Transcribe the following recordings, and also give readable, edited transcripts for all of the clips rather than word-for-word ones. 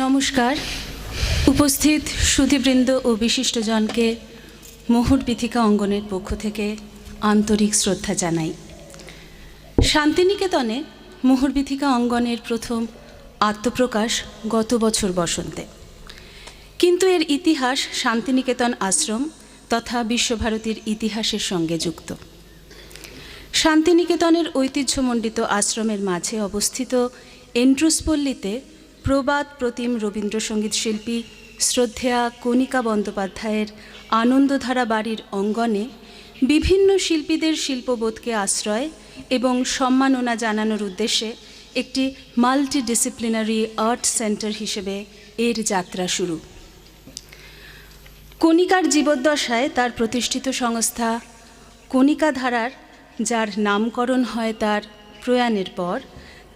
নমস্কার। উপস্থিত সুধীবৃন্দ ও বিশিষ্টজনকে মুহুর বীথিকা অঙ্গনের পক্ষ থেকে আন্তরিক শ্রদ্ধা জানাই। শান্তিনিকেতনে মুহুর বীথিকা অঙ্গনের প্রথম আত্মপ্রকাশ গত বছর বসন্তে, কিন্তু এর ইতিহাস শান্তিনিকেতন আশ্রম তথা বিশ্বভারতীর ইতিহাসের সঙ্গে যুক্ত। শান্তিনিকেতনের ঐতিহ্যমণ্ডিত আশ্রমের মাঝে অবস্থিত এন্ড্রুসপল্লীতে প্রবাদ প্রতিম রবীন্দ্রসঙ্গীত শিল্পী শ্রদ্ধেয়া কণিকা বন্দ্যোপাধ্যায়ের আনন্দধারা বাড়ির অঙ্গনে বিভিন্ন শিল্পীদের শিল্পবোধকে আশ্রয় এবং সম্মাননা জানানোর উদ্দেশ্যে একটি মাল্টিডিসিপ্লিনারি আর্ট সেন্টার হিসেবে এর যাত্রা শুরু। কণিকার জীবদ্দশায় তার প্রতিষ্ঠিত সংস্থা কণিকা ধারার, যার নামকরণ হয় তার প্রয়াণের পর,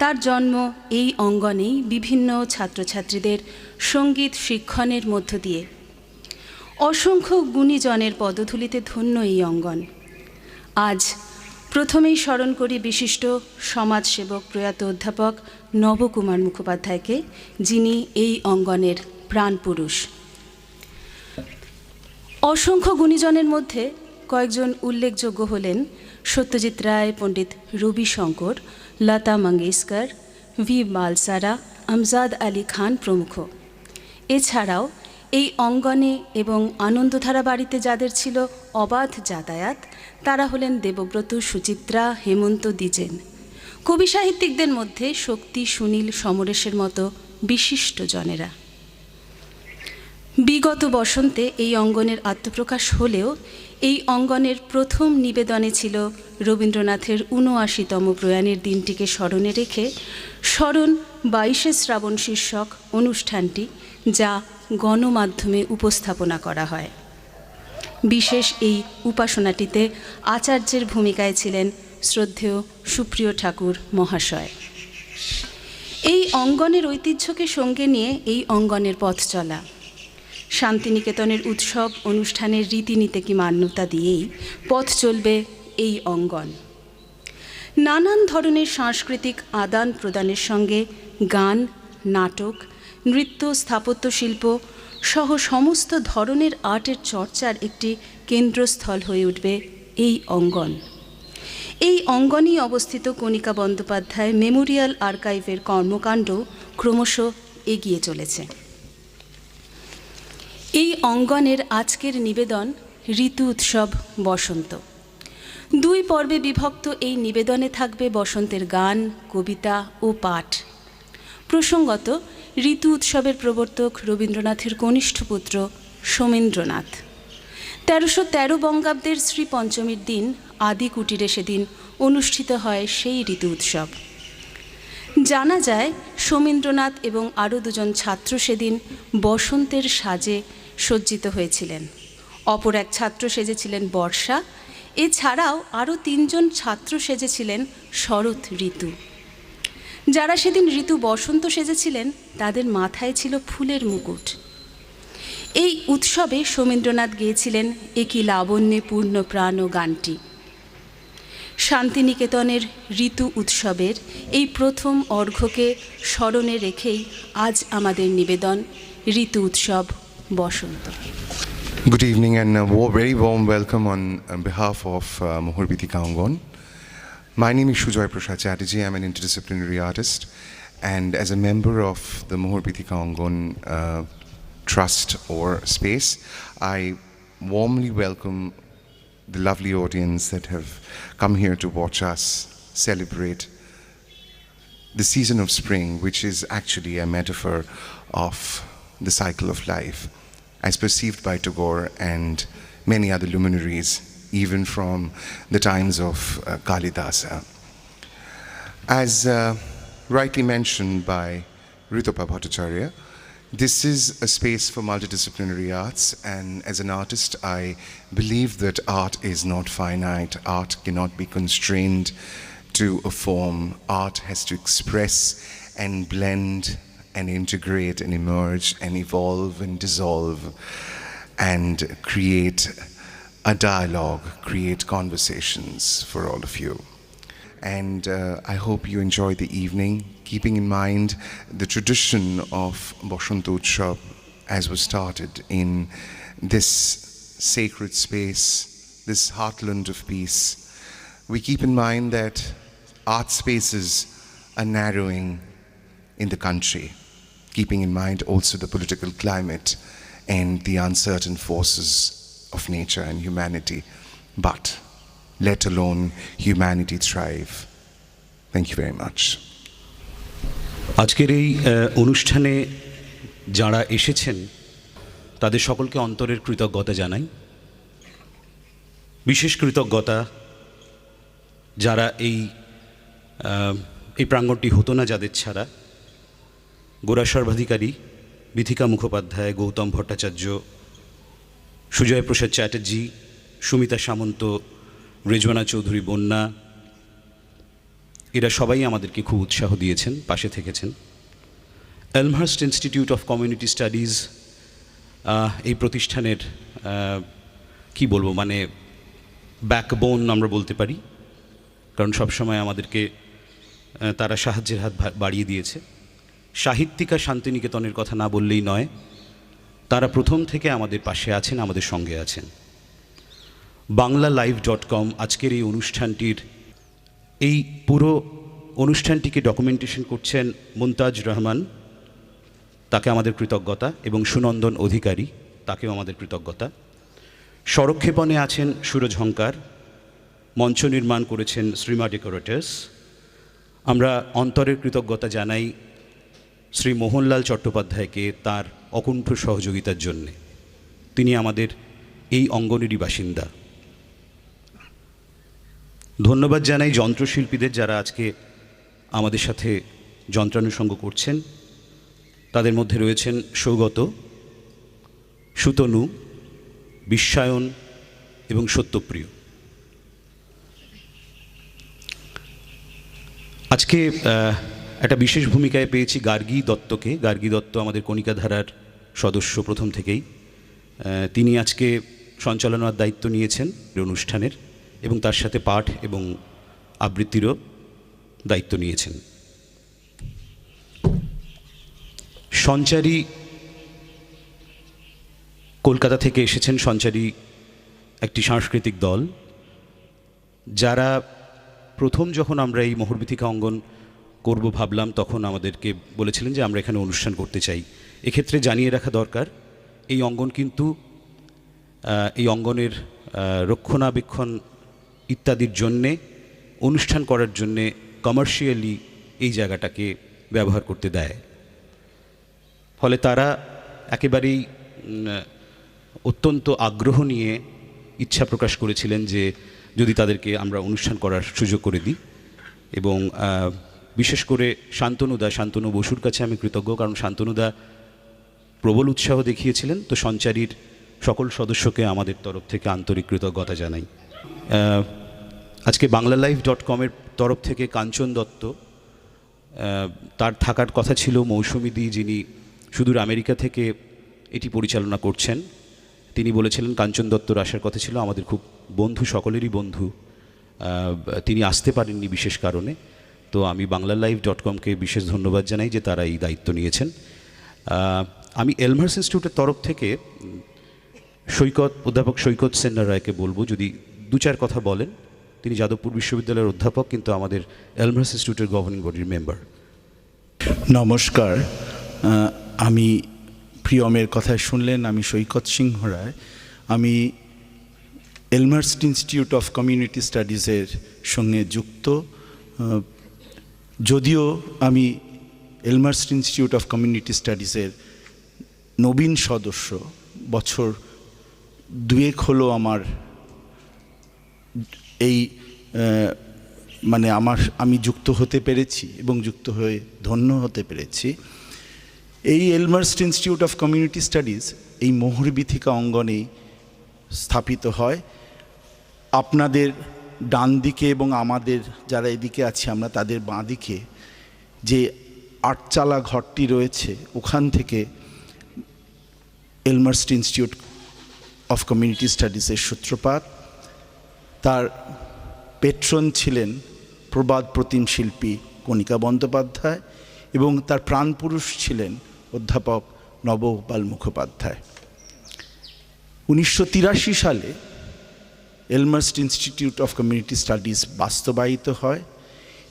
তার জন্ম এই অঙ্গনেই বিভিন্ন ছাত্রছাত্রীদের সঙ্গীত শিক্ষণের মধ্য দিয়ে। অসংখ্য গুণীজনের পদধূলিতে ধন্য এই অঙ্গন। আজ প্রথমেই স্মরণ করি বিশিষ্ট সমাজসেবক প্রয়াত অধ্যাপক নবকুমার মুখোপাধ্যায়কে, যিনি এই অঙ্গনের প্রাণপুরুষ। অসংখ্য গুণীজনের মধ্যে কয়েকজন উল্লেখযোগ্য হলেন সত্যজিৎ রায়, পণ্ডিত রবিশঙ্কর, লতা মঙ্গেশকর, ভি বালসারা, আমজাদ আলী খান প্রমুখ। এছাড়াও এই অঙ্গনে এবং আনন্দধারা বাড়িতে যাদের ছিল অবাধ যাতায়াত, তারা হলেন দেবব্রত, সুচিত্রা, হেমন্ত, দ্বিজেন। কবি সাহিত্যিকদের মধ্যে শক্তি, সুনীল, সমরেশের মতো বিশিষ্ট জনেরা। বিগত বসন্তে এই অঙ্গনের আত্মপ্রকাশ হলেও এই অঙ্গনের প্রথম নিবেদনে ছিল রবীন্দ্রনাথের ৭৯তম প্রয়াণের দিনটিকে স্মরণে রেখে স্মরণ ২২শে শ্রাবণ শীর্ষক অনুষ্ঠানটি, যা গণমাধ্যমে উপস্থাপনা করা হয়। বিশেষ এই উপাসনাটিতে আচার্যের ভূমিকায় ছিলেন শ্রদ্ধেয় সুপ্রিয় ঠাকুর মহাশয়। এই অঙ্গনের ঐতিহ্যকে সঙ্গে নিয়ে এই অঙ্গনের পথ চলা। শান্তিনিকেতনের উৎসব অনুষ্ঠানের রীতিনীতিকে মান্যতা দিয়েই পথ চলবে এই অঙ্গন। নানান ধরনের সাংস্কৃতিক আদান প্রদানের সঙ্গে গান, নাটক, নৃত্য, স্থাপত্য শিল্প সহ সমস্ত ধরনের আর্টের চর্চার একটি কেন্দ্রস্থল হয়ে উঠবে এই অঙ্গন। এই অঙ্গনেই অবস্থিত কণিকা বন্দ্যোপাধ্যায় মেমোরিয়াল আর্কাইভের কর্মকাণ্ড ক্রমশ এগিয়ে চলেছে। এই অঙ্গনের আজকের নিবেদন ঋতু উৎসব বসন্ত। ২ পর্বে বিভক্ত এই নিবেদনে থাকবে বসন্তের গান, কবিতা ও পাঠ। প্রসঙ্গত, ঋতু উৎসবের প্রবর্তক রবীন্দ্রনাথের কনিষ্ঠ পুত্র সোমেন্দ্রনাথ। ১৩১৩ বঙ্গাব্দের শ্রী পঞ্চমীর দিন আদি কুটিরে সেদিন অনুষ্ঠিত হয় সেই ঋতু উৎসব। জানা যায় সোমেন্দ্রনাথ এবং আরও ২জন ছাত্র সেদিন বসন্তের সাজে সজ্জিত হয়েছিলেন। অপর এক ছাত্র সেজেছিলেন বর্ষা। এছাড়াও আরও ৩জন ছাত্র সেজেছিলেন শরৎ ঋতু। যারা সেদিন ঋতু বসন্ত সেজেছিলেন তাদের মাথায় ছিল ফুলের মুকুট। এই উৎসবে সোমেন্দ্রনাথ গেয়েছিলেন একই লাবণ্যে পূর্ণ প্রাণ গানটি। শান্তিনিকেতনের ঋতু উৎসবের এই প্রথম অর্ঘ্যকে স্মরণে রেখেই আজ আমাদের নিবেদন ঋতু উৎসব বসন্ত। Good evening and a very warm welcome on behalf of Muhur Bithika Angon. My name is Sujoy Prasad Chatterjee. I'm an interdisciplinary artist, and as a member of the Muhur Bithika Angon trust or space, I warmly welcome the lovely audience that have come here to watch us celebrate the season of spring, which is actually a metaphor of the cycle of life, as perceived by Tagore and many other luminaries, even from the times of Kalidasa. As rightly mentioned by Ritupa Bhattacharya, this is a space for multidisciplinary arts, and as an artist, I believe that art is not finite. Art cannot be constrained to a form. Art has to express and blend and integrate and emerge and evolve and dissolve and create a dialogue, create conversations for all of you. and I hope you enjoy the evening, keeping in mind the tradition of Boshanto Utsav as was started in this sacred space, this heartland of peace. We keep in mind that art spaces are narrowing in the country, keeping in mind also the political climate and the uncertain forces of nature and humanity. But let alone humanity thrive. Thank you very much. আজকের এই অনুষ্ঠানে যারা এসেছেন তাদের সকলকে অন্তরের কৃতজ্ঞতা জানাই। বিশেষ কৃতজ্ঞতা যারা এই প্রাঙ্গণটি হতো না যাদের ছাড়া, গোরা সর্বাধিকারী, বিথিকা মুখোপাধ্যায়, গৌতম ভট্টাচার্য, সুজয় প্রসাদ চ্যাটার্জি, সুমিতা সামন্ত, রেজওয়ানা চৌধুরী বন্যা, এরা সবাই আমাদেরকে খুব উৎসাহ দিয়েছেন, পাশে থেকেছেন। Elmhurst institute of community studies এই প্রতিষ্ঠানের কি বলবো, মানে ব্যাকবোন আমরা বলতে পারি, কারণ সবসময় আমাদেরকে তারা সাহায্যের হাত বাড়িয়ে দিয়েছে। সাহিত্যিকা শান্তিনিকেতনের কথা না বললেই নয়, তারা প্রথম থেকে আমাদের পাশে আছেন, আমাদের সঙ্গে আছেন। BanglaLive.com আজকের এই অনুষ্ঠানটির এই পুরো অনুষ্ঠানটিকে ডকুমেন্টেশন করছেন মুমতাজ রহমান, তাকে আমাদের কৃতজ্ঞতা, এবং সুনন্দন অধিকারী, তাকেও আমাদের কৃতজ্ঞতা। স্বরক্ষেপণে আছেন সুরজ হংকার, মঞ্চ নির্মাণ করেছেন শ্রীমা ডেকোরেটার্স। আমরা অন্তরের কৃতজ্ঞতা জানাই শ্রী মোহনলাল চট্টোপাধ্যায়কে তার অকুণ্ঠ সহযোগিতার জন্যে। তিনি আমাদের এই অঙ্গনেরই বাসিন্দা। ধন্যবাদ জানাই যন্ত্রশিল্পীদের যারা আজকে আমাদের সাথে যন্ত্রানুষঙ্গ করছেন। তাদের মধ্যে রয়েছেন সৌগত, সুতনু, বিশ্বায়ন এবং সত্যপ্রিয়। আজকে একটা বিশেষ ভূমিকায় পেয়েছি গার্গী দত্তকে। গার্গী দত্ত আমাদের কণিকাধারার সদস্য প্রথম থেকেই। তিনি আজকে সঞ্চালনার দায়িত্ব নিয়েছেন অনুষ্ঠানের, এবং তার সাথে পাঠ এবং আবৃত্তিরও দায়িত্ব নিয়েছেন। সঞ্চারী কলকাতা থেকে এসেছেন। সঞ্চারী একটি সাংস্কৃতিক দল, যারা প্রথম যখন আমরা এই মোহরবিথিকা অঙ্গন করব ভাবলাম, তখন আমাদেরকে বলেছিলেন যে আমরা এখানে অনুষ্ঠান করতে চাই। এক্ষেত্রে জানিয়ে রাখা দরকার, এই অঙ্গন কিন্তু এই অঙ্গনের রক্ষণাবেক্ষণ ইত্যাদির জন্যে, অনুষ্ঠান করার জন্যে কমার্শিয়ালি এই জায়গাটাকে ব্যবহার করতে দেয়। ফলে তারা একেবারেই অত্যন্ত আগ্রহ নিয়ে ইচ্ছা প্রকাশ করেছিলেন যে যদি তাদেরকে আমরা অনুষ্ঠান করার সুযোগ করে দিই। এবং বিশেষ করে শান্তনু বসুর কাছে আমি কৃতজ্ঞ, কারণ শান্তনুদা প্রবল উৎসাহ দেখিয়েছিলেন। তো সঞ্চারীর সকল সদস্যকে আমাদের তরফ থেকে আন্তরিক কৃতজ্ঞতা জানাই। আজকে BanglaLive.com-এর তরফ থেকে কাঞ্চন দত্ত, তার থাকার কথা ছিল মৌসুমীদি, যিনি সুদূর আমেরিকা থেকে এটি পরিচালনা করছেন। তিনি বলেছিলেন কাঞ্চন দত্তর আসার কথা ছিল, আমাদের খুব বন্ধু, সকলেরই বন্ধু। তিনি আসতে পারেননি বিশেষ কারণে। তো আমি BanglaLive.com-কে বিশেষ ধন্যবাদ জানাই যে তারা এই দায়িত্ব নিয়েছেন। আমি এলমহার্স্ট ইনস্টিটিউটের তরফ থেকে অধ্যাপক সৈকত সেন্না রায়কে বলবো যদি দু চার কথা বলেন। তিনি যাদবপুর বিশ্ববিদ্যালয়ের অধ্যাপক, কিন্তু আমাদের এলমহার্স্ট ইনস্টিটিউটের গভর্নিং বডির মেম্বার। নমস্কার, আমি প্রিয়মের কথা শুনলেন। আমি সৈকত সিংহ রায়। আমি এলমহার্স্ট ইনস্টিটিউট অফ কমিউনিটি স্টাডিজের সঙ্গে যুক্ত। যদিও আমি এলমহার্স্ট ইনস্টিটিউট অফ কমিউনিটি স্টাডিজের নবীন সদস্য, বছর দুয়েক হলো আমার এই আমি যুক্ত হতে পেরেছি এবং যুক্ত হয়ে ধন্য হতে পেরেছি। এই Elmhurst institute of community studies এই মোহরবিথিকা অঙ্গনেই স্থাপিত হয়। আপনাদের ডান দিকে এবং আমাদের যারা এদিকে আছি আমরা তাদের বাঁ দিকে যে আটচালা ঘরটি রয়েছে, ওখান থেকে এলমহার্স্ট ইনস্টিটিউট অফ কমিউনিটি স্টাডিজের সূত্রপাত। তার পেট্রন ছিলেন প্রবাদ প্রতিম শিল্পী কণিকা বন্দ্যোপাধ্যায় এবং তার প্রাণপুরুষ ছিলেন অধ্যাপক নবগোপাল মুখোপাধ্যায়। 1983 সালে এলমার্স্ট ইনস্টিটিউট অফ কমিউনিটি স্টাডিজ বাস্তবায়িত হয়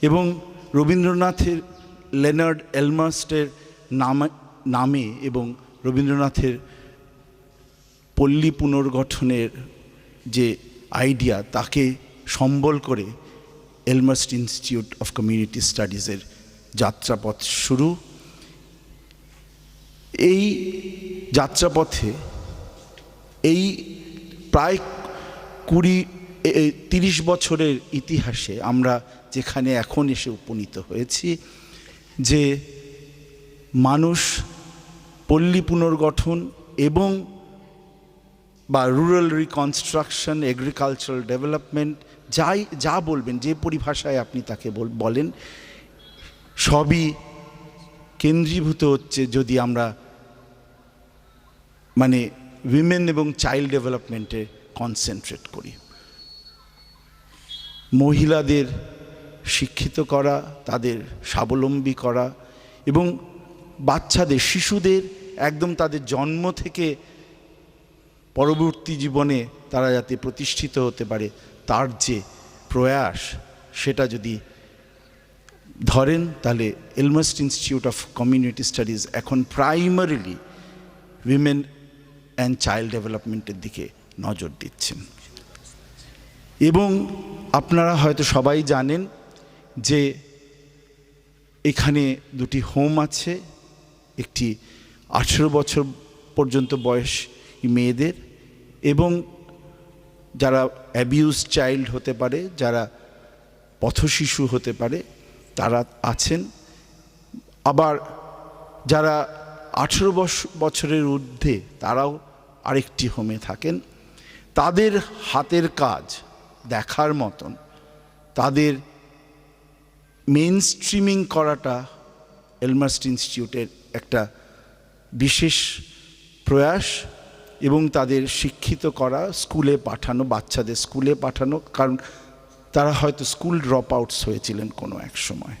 এবং রবীন্দ্রনাথের লেনার্ড এলমার্স্টের নামে এবং রবীন্দ্রনাথের পল্লী পুনর্গঠনের যে আইডিয়া তাকে সম্বল করে এলমার্স্ট ইনস্টিটিউট অফ কমিউনিটি স্টাডিজের যাত্রাপথ শুরু। এই যাত্রাপথে এই প্রায় 30 বছরের ইতিহাসে আমরা যেখানে এখন এসে উপনীত হয়েছি, যে মানুষ পল্লী পুনর্গঠন এবং বা রুরাল রিকনস্ট্রাকশন, এগ্রিকালচারাল ডেভেলপমেন্ট, যা বলবেন, যে পরিভাষায় আপনি তাকে বলেন, সবই কেন্দ্রীভূত হচ্ছে যদি আমরা মানে উইমেন এবং চাইল্ড ডেভেলপমেন্টে কনসেন্ট্রেট করি। মহিলাদের শিক্ষিত করা, তাদের স্বাবলম্বী করা এবং বাচ্চাদের, শিশুদের একদম তাদের জন্ম থেকে পরবর্তী জীবনে তারা যাতে প্রতিষ্ঠিত হতে পারে তার যে প্রয়াস, সেটা যদি ধরেন তাহলে এলমার্স্ট ইনস্টিটিউট অফ কমিউনিটি স্টাডিজ এখন প্রাইমারিলি উইমেন অ্যান্ড চাইল্ড ডেভেলপমেন্টের দিকে নজর দিচ্ছেন। এবং আপনারা হয়তো সবাই জানেন যে এখানে দুটি হোম আছে, একটি 18 বছর পর্যন্ত বয়স মেয়েদের এবং যারা অ্যাবিউজ চাইল্ড হতে পারে, যারা পথশিশু হতে পারে, তারা আছেন। আবার যারা 18 বছরের ঊর্ধ্বে তারাও আরেকটি হোমে থাকেন। তাদের হাতের কাজ দেখার মতন, তাদের মেইন স্ট্রিমিং করাটা এলমার্স্ট ইনস্টিটিউটের একটা বিশেষ প্রয়াস এবং তাদের শিক্ষিত করা, স্কুলে পাঠানো, বাচ্চাদের স্কুলে পাঠানো, কারণ তারা হয়তো স্কুল ড্রপ আউটস হয়েছিলেন কোনো এক সময়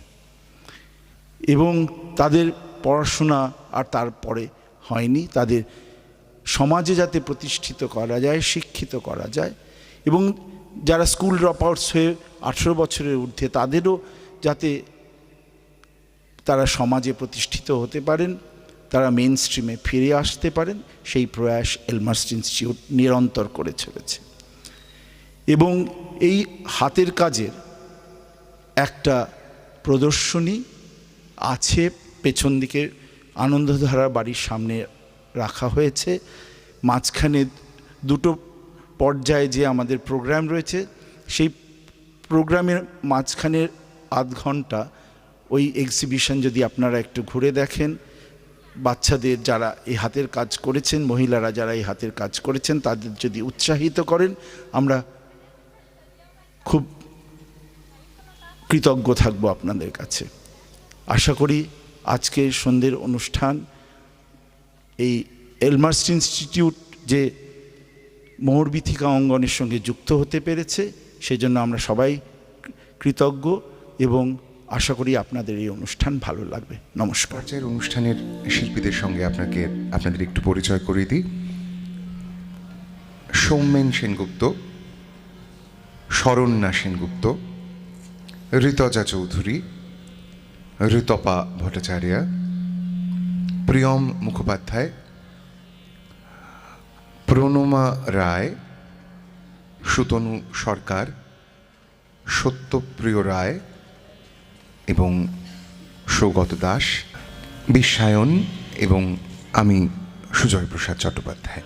এবং তাদের পড়াশোনা আর তারপরে হয়নি। তাদের সমাজে যাতে প্রতিষ্ঠিত করা যায়, শিক্ষিত করা যায় এবং যারা স্কুল ড্রপ আউটস হয়ে 18 বছরের ঊর্ধ্বে তাদেরও যাতে তারা সমাজে প্রতিষ্ঠিত হতে পারেন, তারা মেইন স্ট্রিমে ফিরে আসতে পারেন, সেই প্রয়াস এলমার্স্ট ইনস্টিটিউট নিরন্তর করে চলেছে। এবং এই হাতের কাজের একটা প্রদর্শনী আছে পেছন দিকে আনন্দধারা বাড়ির সামনে রাখা হয়েছে। মাঝখানে দুটো পর্যায়ে যে আমাদের প্রোগ্রাম রয়েছে, সেই প্রোগ্রামের মাঝখানের আধ ঘন্টা ওই এক্সিবিশন যদি আপনারা একটু ঘুরে দেখেন, বাচ্চাদের যারা এই হাতের কাজ করেছেন, মহিলারা যারা এই হাতের কাজ করেছেন, তাদের যদি উৎসাহিত করেন, আমরা খুব কৃতজ্ঞ থাকব আপনাদের কাছে। আশা করি আজকে সন্ধ্যের অনুষ্ঠান এই এলমার্স্ট ইনস্টিটিউট যে মোহরবীথিকা অঙ্গনের সঙ্গে যুক্ত হতে পেরেছে, সেজন্য আমরা সবাই কৃতজ্ঞ এবং আশা করি আপনাদের এই অনুষ্ঠান ভালো লাগবে। নমস্কার। পর্যায়ের অনুষ্ঠানের শিল্পীদের সঙ্গে আপনাদের একটু পরিচয় করিয়ে দিই। সৌমেন সেনগুপ্ত, শরণ্যা সেনগুপ্ত, ঋতজা চৌধুরী, ঋতপা ভট্টাচার্য, প্রিয়ম মুখোপাধ্যায়, প্রণমা রায়, সুতনু সরকার, সত্যপ্রিয় রায় এবং সৌগত দাস, বিশ্বায়ন এবং আমি সুজয় প্রসাদ চট্টোপাধ্যায়।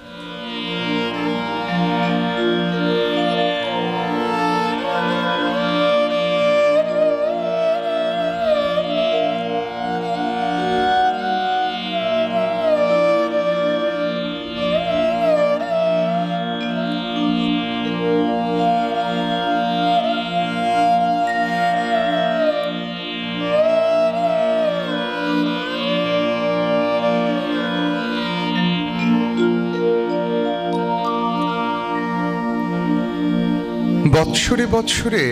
বৎসরে বৎসরে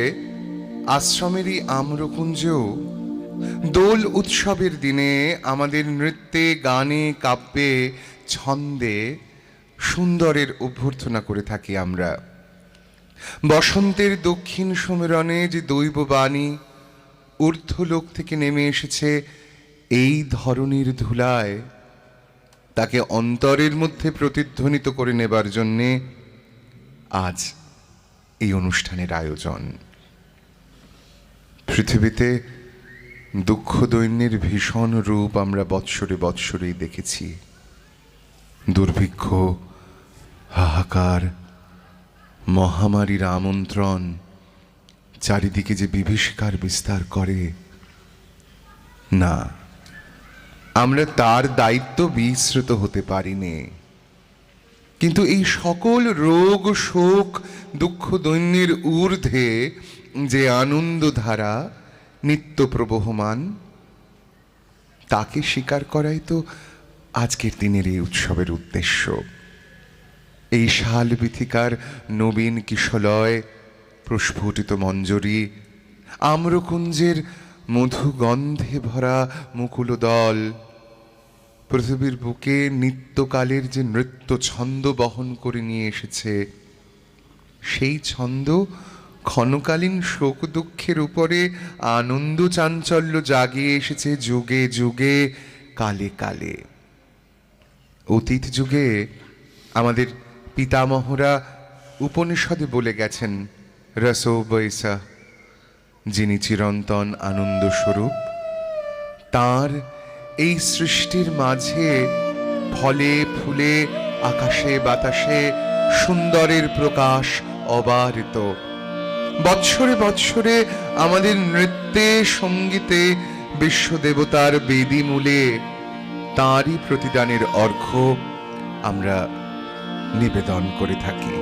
আশ্রমেরই আম্রকুঞ্জেও দোল উৎসবের দিনে আমাদের নৃত্যে, গানে, কাব্যে, ছন্দে সুন্দরের অভ্যর্থনা করে থাকি আমরা। বসন্তের দক্ষিণ সমীরণে যে দৈববাণী ঊর্ধ্বলোক থেকে নেমে এসেছে এই ধরনীর ধুলায়, তাকে অন্তরের মধ্যে প্রতিধ্বনিত করে নেবার জন্যে আজ এই অনুষ্ঠানের আয়োজন। পৃথিবীতে দুঃখ দৈন্যের ভীষণ রূপ আমরা বৎসরে বৎসরেই দেখেছি। দুর্ভিক্ষ, হাহাকার, মহামারীর আমন্ত্রণ চারিদিকে যে বিভীষিকার বিস্তার করে, না, আমরা তার দায়িত্ব বিস্মৃত হতে পারিনি। কিন্তু এই সকল রোগ, শোক, দুঃখ দৈন্যের ঊর্ধ্বে যে আনন্দধারা নিত্য প্রবহমান, তাকে স্বীকার করাই তো আজকের দিনের এই উৎসবের উদ্দেশ্য। এই শাল বীথিকার নবীন কিশলয়, প্রস্ফুটিত মঞ্জরি, আম্রকুঞ্জের মধুগন্ধে ভরা মুকুলদল, পৃথিবীর বুকে নিত্যকালের যে নৃত্য ছন্দ বহন করে নিয়ে এসেছে, সেই ছন্দ ক্ষণকালীন শোক দুঃখের উপরে আনন্দ চাঞ্চল্য জাগিয়ে এসেছে যুগে যুগে, কালে কালে। অতীত যুগে আমাদের পিতামহরা উপনিষদে বলে গেছেন, রসো বৈসা, যিনি চিরন্তন আনন্দ স্বরূপ, তাঁর এই সৃষ্টির মাঝে ফলে ফুলে, আকাশে বাতাসে সুন্দরের প্রকাশ অবারিত। বৎসরে বৎসরে আমাদের নৃত্যে, সঙ্গীতে বিশ্বদেবতার বেদী মূলে তাঁরই প্রতিদানের অর্ঘ্য আমরা নিবেদন করে থাকি।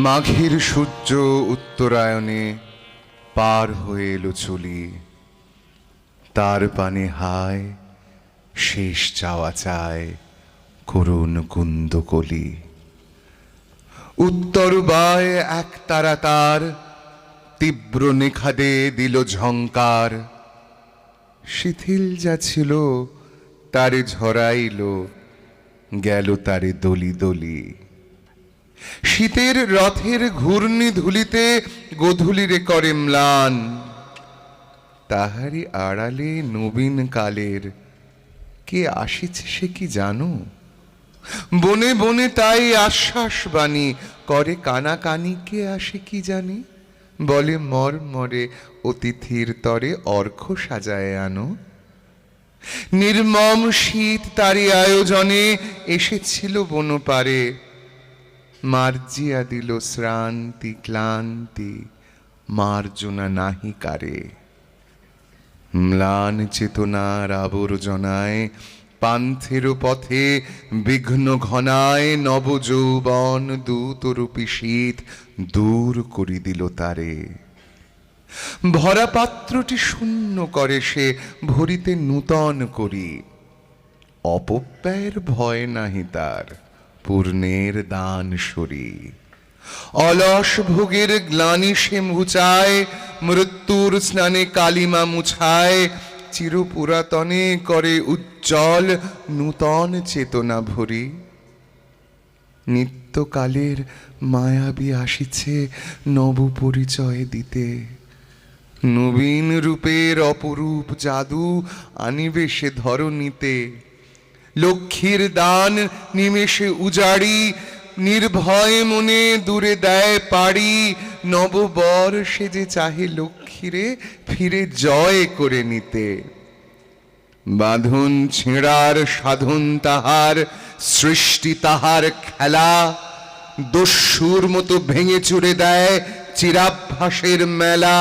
মাঘের সূর্য উত্তরায়ণে পার হয়ে এলো চলি, তার পানে হায় শেষ যাওয়া চায় করুণ কুন্দকলি। উত্তর বায় এক তারা তার তীব্র নিখাদে দিল ঝংকার, শিথিল যা ছিল তারে ঝরাইল, গেল তারে দলি দলি। শীতের রথের ঘূর্ণি ধুলিতে গোধূলিরে করে ম্লান, তাহারি আড়ালে নবীন কালের কে আসিছে সে কি জানো? বনে বনে তাই আশ্বাস বাণী করে কানাকানি, কে আসে কি জানি? বলে মর মরে অতিথির তরে অর্ঘ সাজায় আনো। নির্মম শীত তারি আয়োজনে এসেছিল বনপারে, মার্জিয়া দিল শ্রান্তি ক্লান্তি মার্জনা নাহি কারে। ম্লান চেতনার আবর্জনায় পান্থের পথে বিঘ্ন ঘনায় নবযৌবন দূতরূপী শীত দূর করি দিল তারে। ভরা পাত্রটি শূন্য করে সে ভরিতে নূতন করি, অপব্যয়ের ভয় নাহি তার পূর্ণের দান সরি। অলস ভোগের গ্লানি সে মুছায়, মৃত্যুর স্নানে কালিমা মুছায়, চির পুরাতনে করে উজ্জ্বল নূতন চেতনা ভরি। নিত্যকালের মায়াবী আসিছে নব পরিচয় দিতে, নবীন রূপের অপরূপ জাদু আনিবে সে ধরণীতে। লক্ষ্মীর দান নিমেষে উজাড়ি, নির্ভয় মনে দূরে দেয় পাড়ি। নববর সে যে চাহে লক্ষ্মীরে ফিরে জয় করে নিতে। বাঁধন ছেঁড়ার সাধন তাহার, সৃষ্টি তাহার খেলা, দস্যুর মতো ভেঙে চুরে দেয় চিরাভ্যাসের মেলা।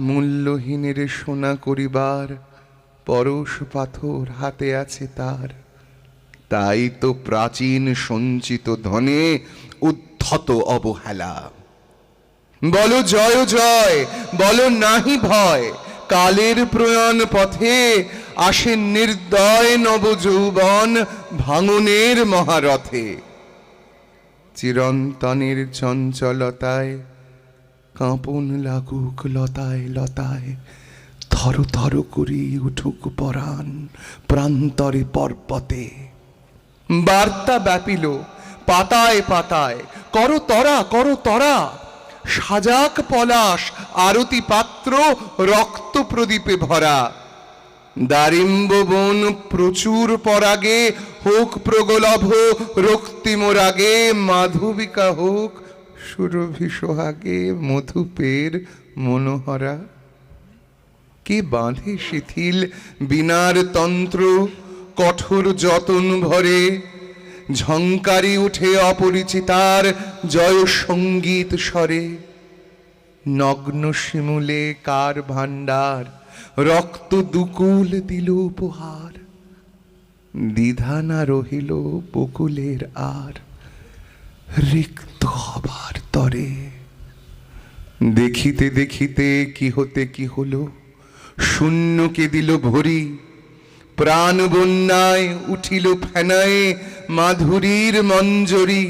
মূল্যহীনের সোনা করিবার পরশ পাথর হাতে আছে তার, তাই তো প্রাচীন সঞ্চিত ধনে উদ্ধত অবহেলা। বলো জয় জয়, বলো নাহি ভয়, কালের প্রয়াণ পথে আসে নির্দয় নবযৌবন ভাঙনের মহারথে। চিরন্তনের চঞ্চলতায় কাঁপন লাগুক লতায় লতায়, থর থর করি উঠুক পরাণ প্রান্তরে পর্বতে। বার্তা ব্যাপিল পাতায় পাতায়, করো তরা করো তরা, সাজাক পলাশ আরতি পাত্র রক্ত প্রদীপে ভরা। দারিম্ব বন প্রচুর পরাগে হোক প্রগলভ রক্তিম রাগে, মাধবিকা হোক সুরভি সোহাগে মধুপের মনোহরা। কে বাঁধে শিথিল বিনার তন্ত্র কঠোর যতন ভরে, ঝংকারি উঠে অপরিচিতার জয় সঙ্গীত স্বরে। নগ্ন শিমুলে কার ভাণ্ডার রক্ত দুকুল দিল উপহার, দ্বিধা না রহিল বকুলের আর রিক্ত হবার তরে। দেখিতে দেখিতে কি হতে কি হলো, শূন্যকে দিল ভরি। প্রাণ বন্যায় উঠিল ফেনায় মাধুরীর মঞ্জরি।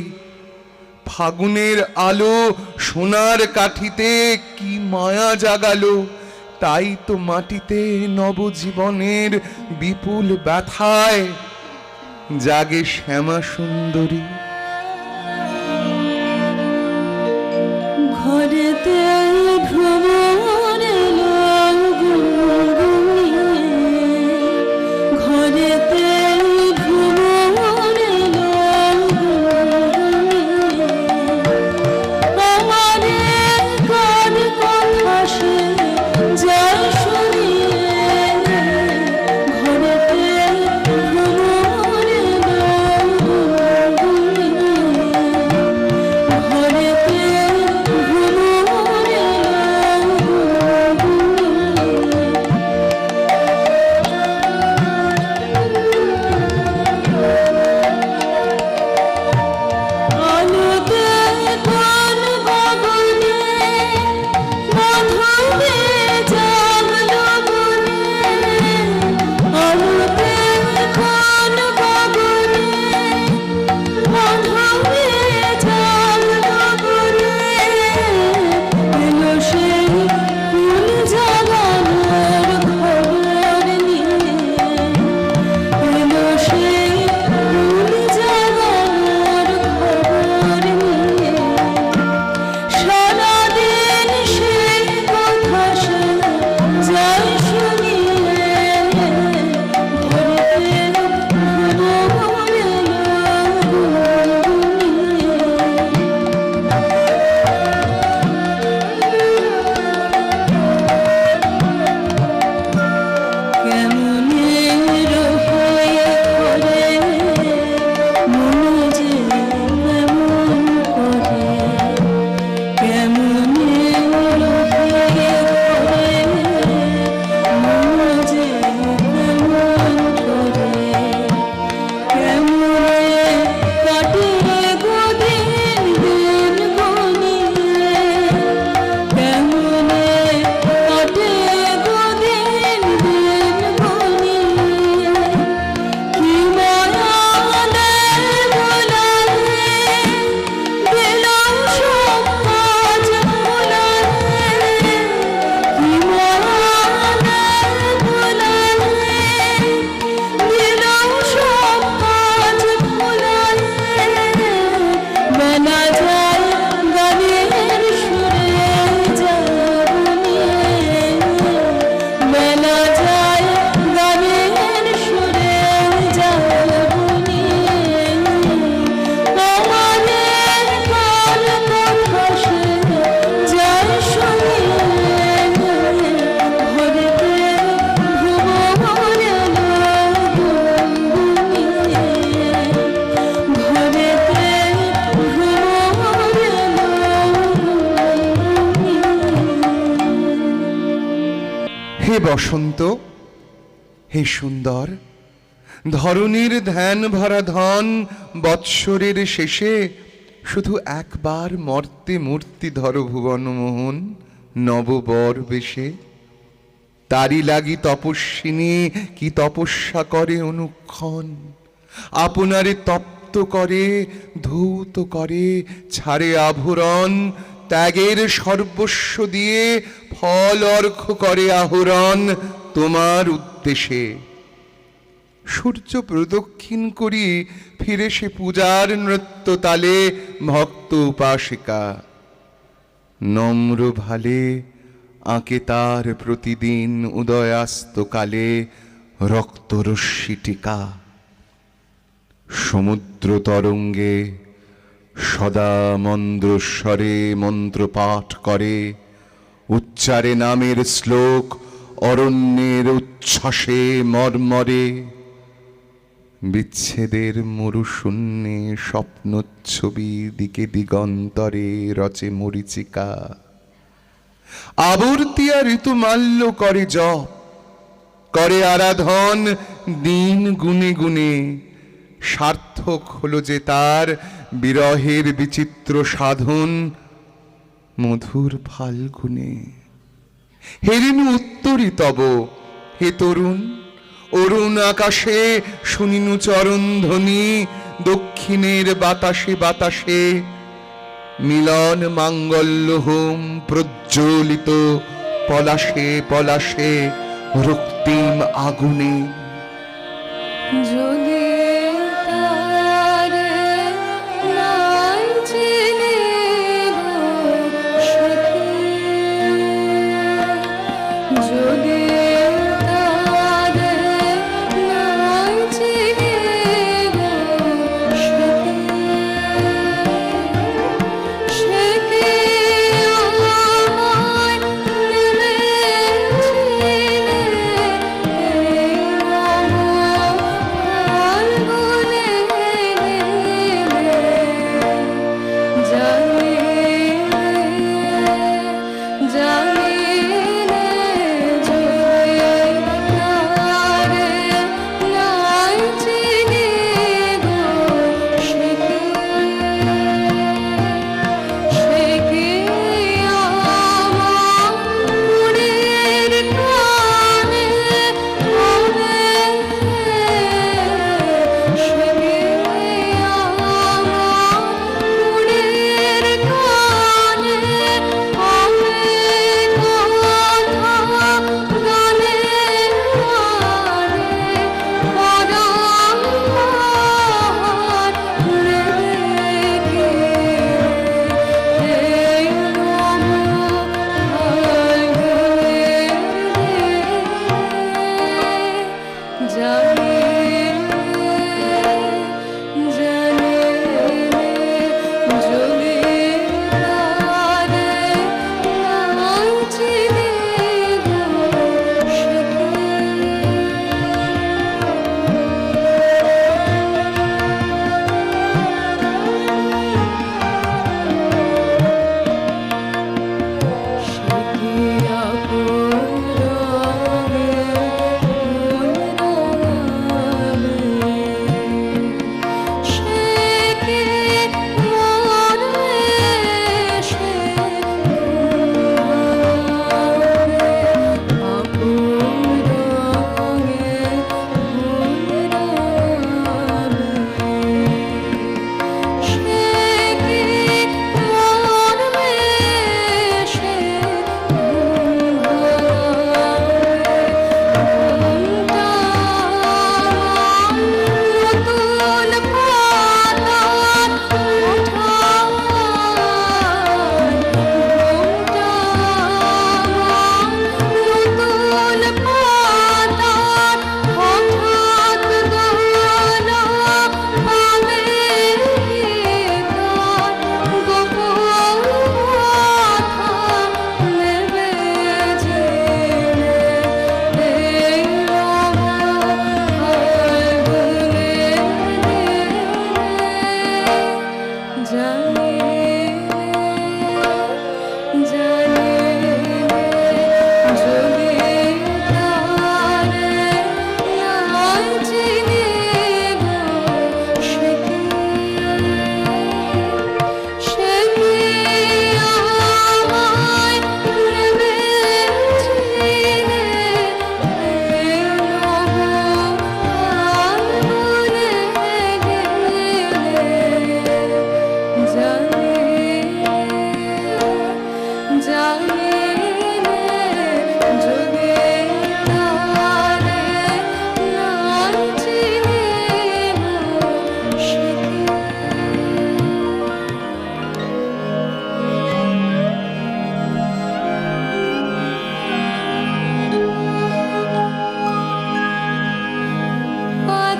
ফাগুনের আলো সোনার কাঠিতে কি মায়া জাগালো, তাই তো মাটিতে নবজীবনের বিপুল ব্যথায় জাগে শ্যামা সুন্দরী। ঘরেতে ভ্রমণ এলো গুরুমিয়ে, ঘরেতে ভ্রমণ এলো গুরুমিয়ে। আমারে কার কথা সে যায় শুনিয়ে, ঘরেতে ভ্রমণ এলো গুরুমিয়ে, ঘরেতে ভ্রমণ এলো গুরুমিয়ে। বসন্ত, হে সুন্দর, ধরণীর ধ্যান ভরা ধন বৎসরের শেষে শুধু একবার মর্তে মূর্তি ধর ভুবন মোহন নববর বেশে। তারি লাগি তপস্বিনী কি তপস্যা করে অনুক্ষণ, আপনারে তপ্ত করে ধৌত করে ছাড়ে আভরণ, ত্যাগের সর্বস্ব দিয়ে ফল অর্ঘ করে আহরণ তোমার উদ্দেশ্যে। সূর্য প্রদক্ষিণ করি ফিরে সে পূজার নৃত্য তালে ভক্ত উপাসিকা, নম্র ভালে আঁকে তার প্রতিদিন উদয়াস্ত কালে রক্তরশ্মি টিকা। সমুদ্র তরঙ্গে সদা মন্দ্রস্বরে মন্ত্র পাঠ করে, উচ্চারে নামের শ্লোক অরণ্যের উচ্ছ্বাসে মর্মরে। বিচ্ছেদের মরুশূন্যে স্বপ্নচ্ছবি দিকে দিগন্তরে রচে মরিচিকা। আবর্তিয়া ঋতুমাল্য করে জপ, করে আরাধন দিন গুনে গুনে। সার্থক হলো যে তার বিরহের বিচিত্র সাধন মধুর ফাল্গুনে। হেরিনু উত্তরী তব হে তরুণ, অরুণ আকাশে শুনিনু চরণ ধ্বনি। দক্ষিণের বাতাসে বাতাসে মিলন মাঙ্গল্য হোম প্রজ্বলিত পলাশে পলাশে রক্তিম আগুনে। যদি তারে নাই চিনি গো সখী, যদি তারে নাই চিনি গো সখী, সে কি আমায় নেমেছিলে এই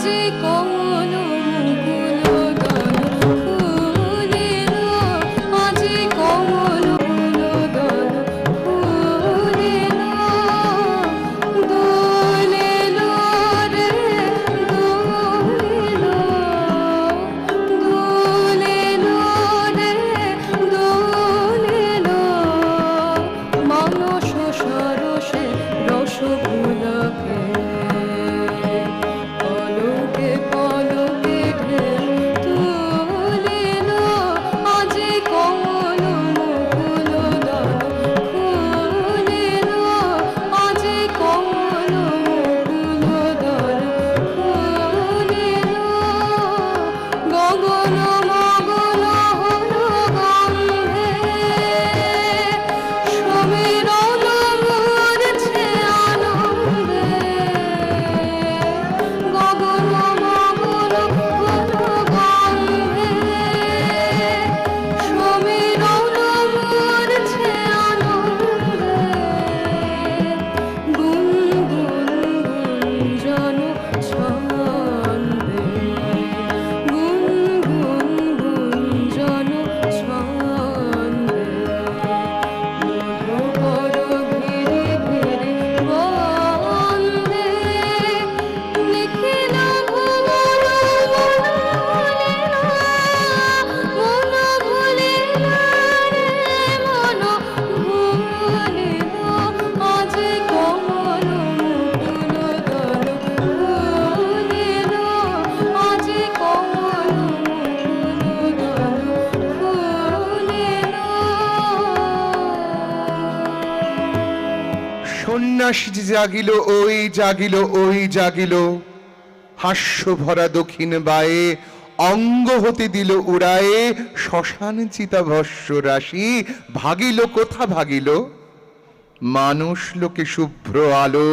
আজি কমল মুকুল দল ফুলিল আজি কমল দল ফুলিল দোলিল রে দোলিল দোলিল রে দোলিল মানস সরসে রসগুলকে পলকে পলকে ঢেউ তুলিল আজি কমল মুকুল দল ফুলিল আজি কমল মুকুল দল ফুলিল গগন মগন হল গন্ধে সমীরণ মূর্ছে আনন্দে গগন মগন হল গন্ধে সমীরণ মূর্ছে আনন্দে গুনগুন গুঞ্জন ছন্দে গুনগুন গুঞ্জন ছন্দে মধুকর ঘিরে ঘিরে বন্দে নিখিল ভুবন মন ভুলিল রে মন ভুলিল আজি কমল মুকুল দল ফুলিল আজি কমল মুকুল দল ফুলিল সন্ন্যাসী জাগিল ওই জাগিল ওই জাগিল হাস্য ভরা দক্ষিণ বায়ে অঙ্গ হতে দিল উড়ায়ে শ্মশান চিতাভস্য রাশি ভাগিল কোথা ভাগিল মানুষ লোকে শুভ্র আলো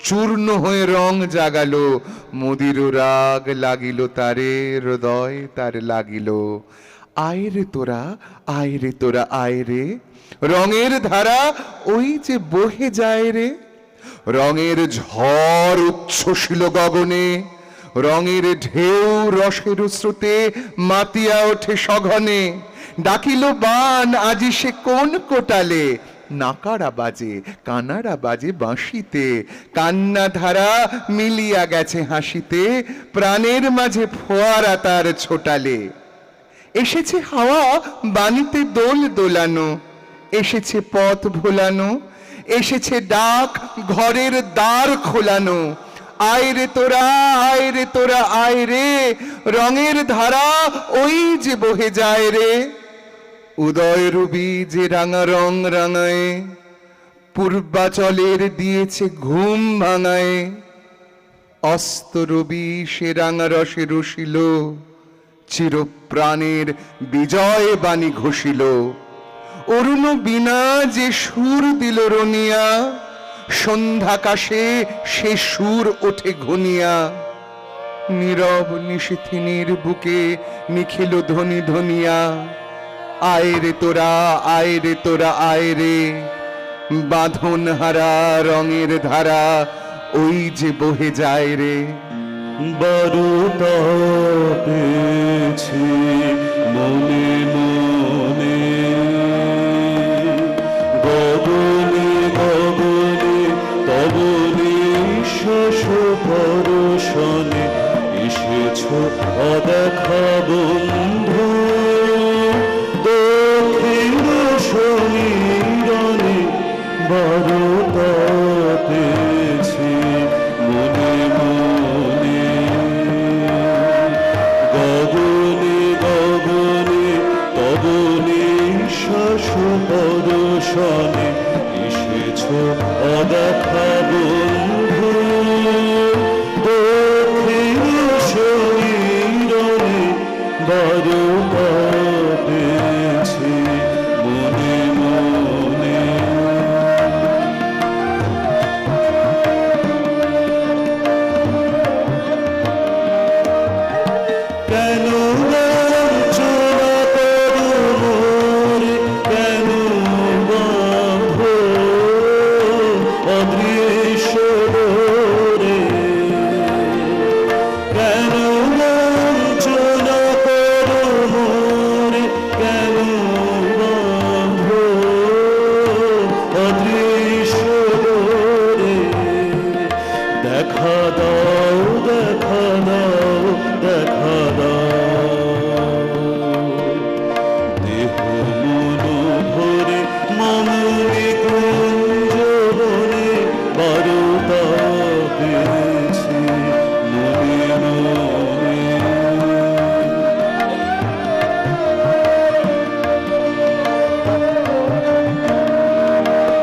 চূর্ণ হয়ে রং জাগালো মোদির রাগ লাগিল তারে হৃদয় তার লাগিল আয় রে তোরা আয় রে তোরা আয় রে রঙের ধারা ওই যে বহে যায় রে রঙের ঝড় উচ্ছ্বসিল গগনে রঙের ঢেউ রসের স্রোতে মাতিয়া ওঠে সঘনে ডাকিল বান আজি সে কোন কোটালে নাকারা বাজে কানারা বাজে বাঁশিতে কান্না ধারা মিলিয়া গেছে হাসিতে প্রাণের মাঝে ফোয়ারা তার ছোটালে এসেছে হাওয়া বাণীতে দোল দোলানো এসেছে পথ ভোলানো এসেছে ডাক ঘরের দ্বার খোলানো আয় রে তোরা আয় রে তোরা আয় রে রঙের ধারা ওই যে বহে যায় রে উদয় রবি যে রাঙা রং রাঙায় পূর্বাচলের দিয়েছে ঘুম ভাঙায় অস্ত রবি সে রাঙা রসে রসিল চিরপ্রাণের বিজয় বাণী ঘোষিল অরুণ বীণা যে সুর দিল রনিয়া সন্ধ্যাকাশে সে সুর ওঠে ঘনিয়া নীরব নিশিথিনীর বুকে নিখিল ধ্বনি ধ্বনিয়া আয় রে তোরা আয় রে তোরা আয় রে বাঁধন হারা রঙের ধারা ওই যে বহে যায় রে বারুতা পেয়েছি মনে মনে গগনে গগনে তব নিঃশ্বাস পরশনে এসেছ অদেখা বন্ধু দক্ষিণ সমীরণে বারুতা পেয়েছি মনে মনে গগনে গগনে তব নিঃশ্বাস পরশনে এসেছ অদেখা বন্ধু দক্ষিণ সমীরণে বারুতা পেয়েছি মনে মনে কেন লাঞ্ছনা করো মোরে, কেন বাঁধো অদৃশ্য ডোরে? কেন লাঞ্ছনা করো মোরে, কেন বাঁধো অদৃশ্য ডোরে। দেখা দাও, দেখা দাও, দেখা দাও, দেহ মন ভরে মামুনি কুঞ্জ বনে বারোটা পেয়েছি মনে মনে।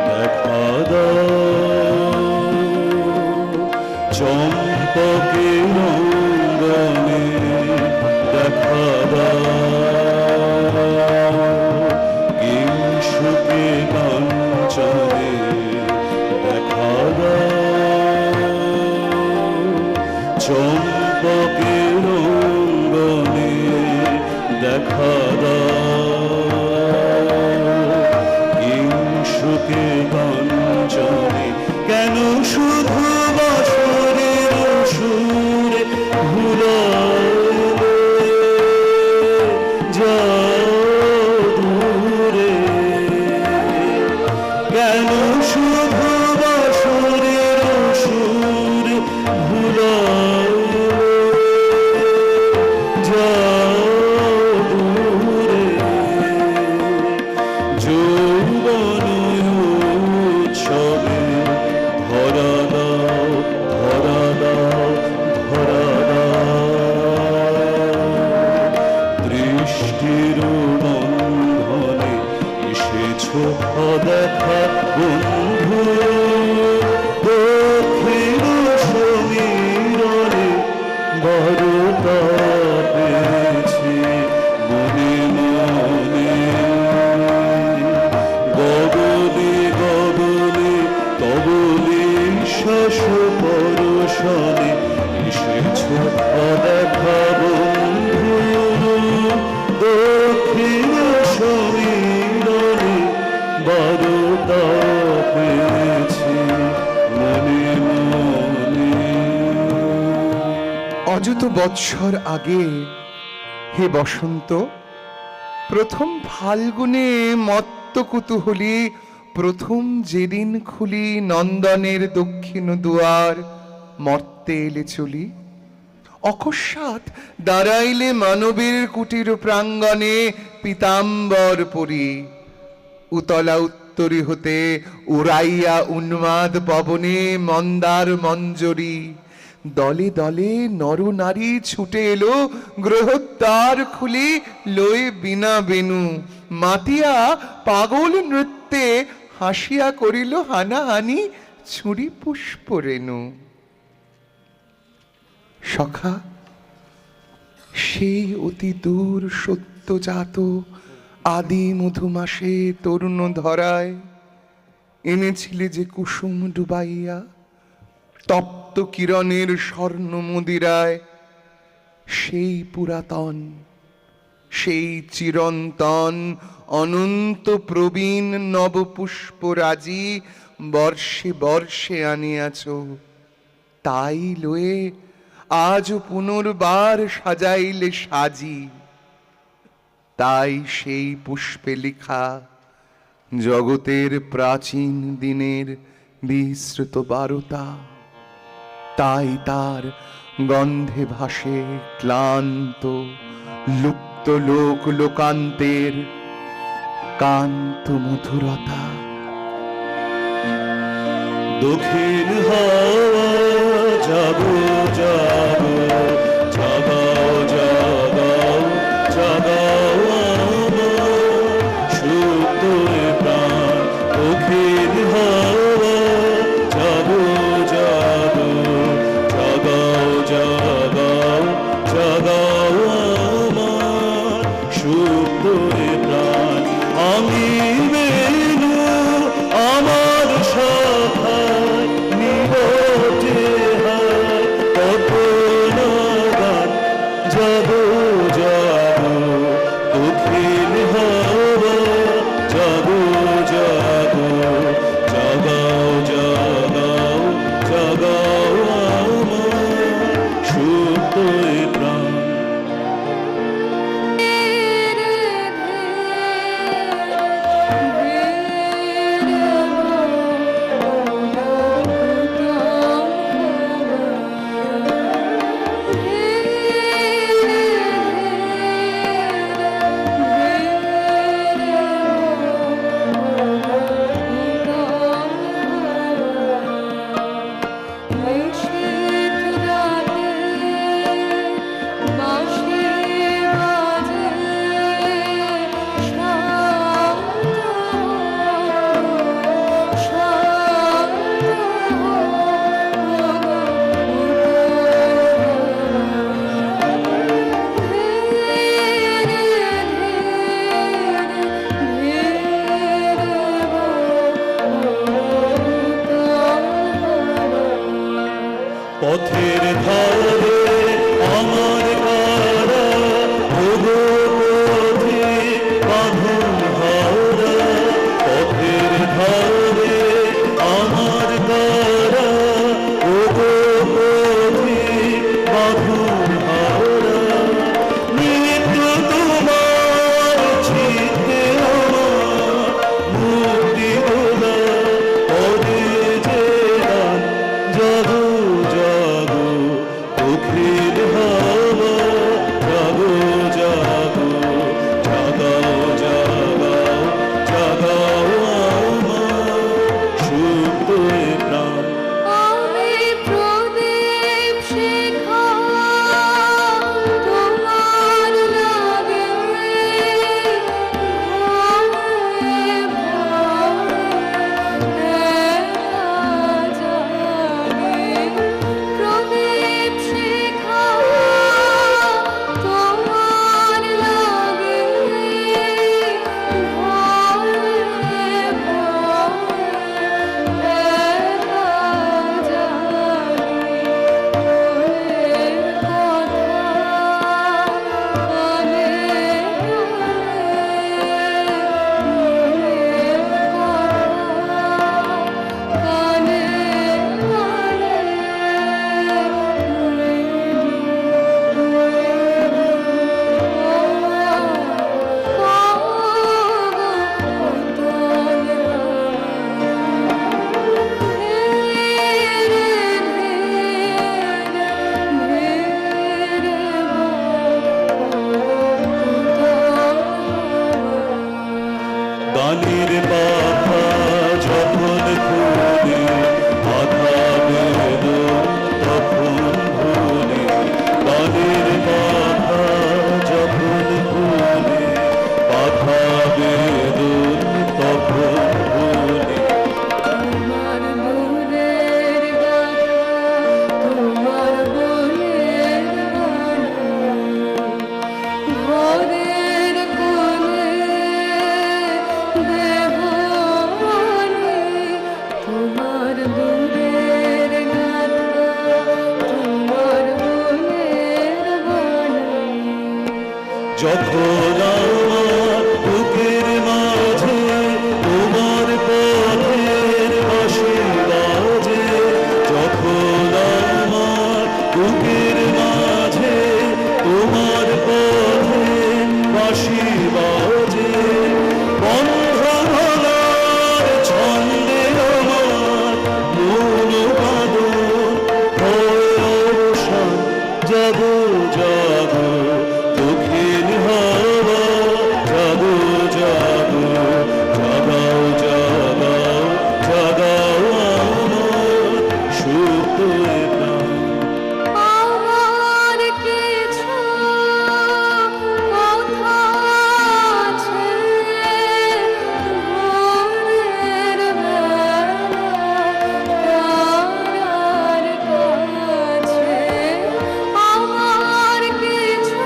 দেখা দাও চম্পকের অঙ্গনে, দেখা দাও কিংশুকে কাঞ্চনে, দেখা দাও চম্পকের অঙ্গনে, দেখা দাও কিংশুকে কাঞ্চনে। কেন শুধু বাঁশরের সুরে ভুলাইলে যাও দূরে। কেন শুধু বাঁশরের সুরে ভুলাইলে যাও দূরে। যৌবন উৎসবে ধরা দাও, ধরা দাও, ধরা দাও, দৃষ্টির বন্ধনে এসেছো অদেখা বন্ধু। দক্ষিণ সমীরণে বারোটা পেয়েছি মনে মনে। গগনে গগনে তবলি শ্বাস পরশনে এসেছো অদেখা বন্ধু। দক্ষিণ সমীরণে বারোটা পেয়েছি মনে মনে। অযত বৎসর আগে হে বসন্ত, প্রথম ফাল্গুনে মত্ত কুতূহলী প্রথম যেদিন খুলি নন্দনের দক্ষিণ দুয়ার, মর্তে এলে চলি অকস্মাৎ দাঁড়াইলে মানবের কুটির প্রাঙ্গণে পীতাম্বর পরি। উতলা উত্তরি হতে উড়াইয়া উন্মাদ পবনে মন্দার মঞ্জরি। দলে দলে নর নারী ছুটে এলো গ্রহদ্বার খুলি লয়ে বিনা বেনু। মাতিয়া পাগল নৃত্যে হাসিয়া করিল হানাহানি ছুরি পুষ্প রেণু। সখা, সেই অতি দূর সত্যজাত আদি মধুমাসে তরুণ ধরায় এনেছিলে যে কুসুম ডুবাইয়া তপ্ত কিরণের স্বর্ণ মদিরায়। সেই পুরাতন, সেই চিরন্তন অনন্ত প্রবীণ নবপুষ্পরাজি বর্ষে বর্ষে আনিয়াছ। তাই লয়ে আজ পুনর্বার সাজাইলে সাজি। তাই সেই পুষ্পে লিখা জগতের প্রাচীন দিনের বিস্মৃত বারতা। তাই তার গন্ধে ভাসে ক্লান্ত লুপ্ত লোক লোকান্তের কান্ত মধুরতা। দক্ষিণ হাওয়া যাবো যাবো, জাগাও জাগাও জাগাও আমার সুপ্ত প্রাণ। দক্ষিণ হাওয়া যাবো যাবো, জাগাও জাগাও জাগাও আমার সুপ্ত প্রাণ। আমি বেনু আমার শাখায় নিবটে হায় কখন প্রাণের কথা যখন ভুলে বাধা বেদন তখন ভুলে তোমার দূরের গাথা তোমার বনের ঘরের কোণে দেবনে তোমার দূরের গাথা তোমার বনের যখন আমার বুকের মাঝে তোমার পথের বাঁশি বাজে যখন আমার বুকের মাঝে তোমার পথের বাঁশি বাজে বন্ধ গলার ছন্দে আমার মন বাদন হয় অবসান জাগো জাগো দক্ষিণ হাওয়া জাগো জাগো জাগাও জাগাও জাগাও আমার সুপ্ত প্রাণ আমার কিছু কথা আছে ভোরের তারার কাছে আমার কিছু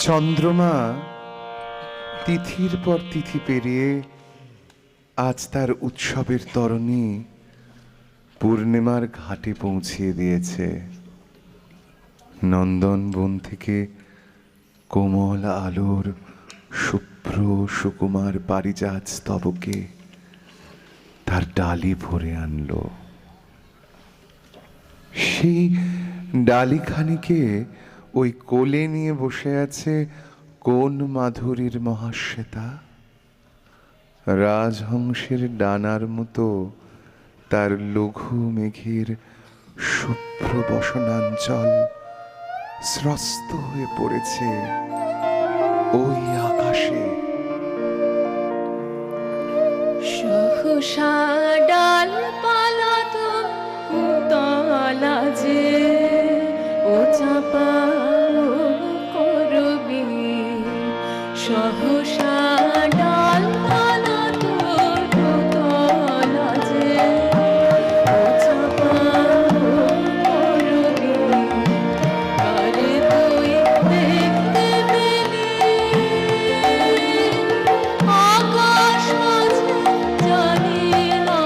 চন্দ্রমা তিথির পর তিথি পেরিয়ে আজ তার উৎসবের তরণী পূর্ণিমার ঘাটে পৌঁছিয়ে দিয়েছে। নন্দনবন থেকে কোমল আলোর শুভ্র সুকুমার পারিজাত স্তবকে তার ডালি ভরে আনলো। সেই ডালিখানিকে ওই কোলে নিয়ে বসে আছে কোন মাধুরীর মহাশ্বেতা? রাজহংসের ডানার মতো তার লঘু মেঘের শুভ্র বসনাঞ্চল স্রস্ত হয়ে পড়েছে ওই আকাশে। সহসা ডালপালা তো তলা যে ও চাপা করবি, সহসা ডালপালা তো তলা যে ও চাপা করবি। আরে তুই দেখতে পেলি আকাশ আছে জানি না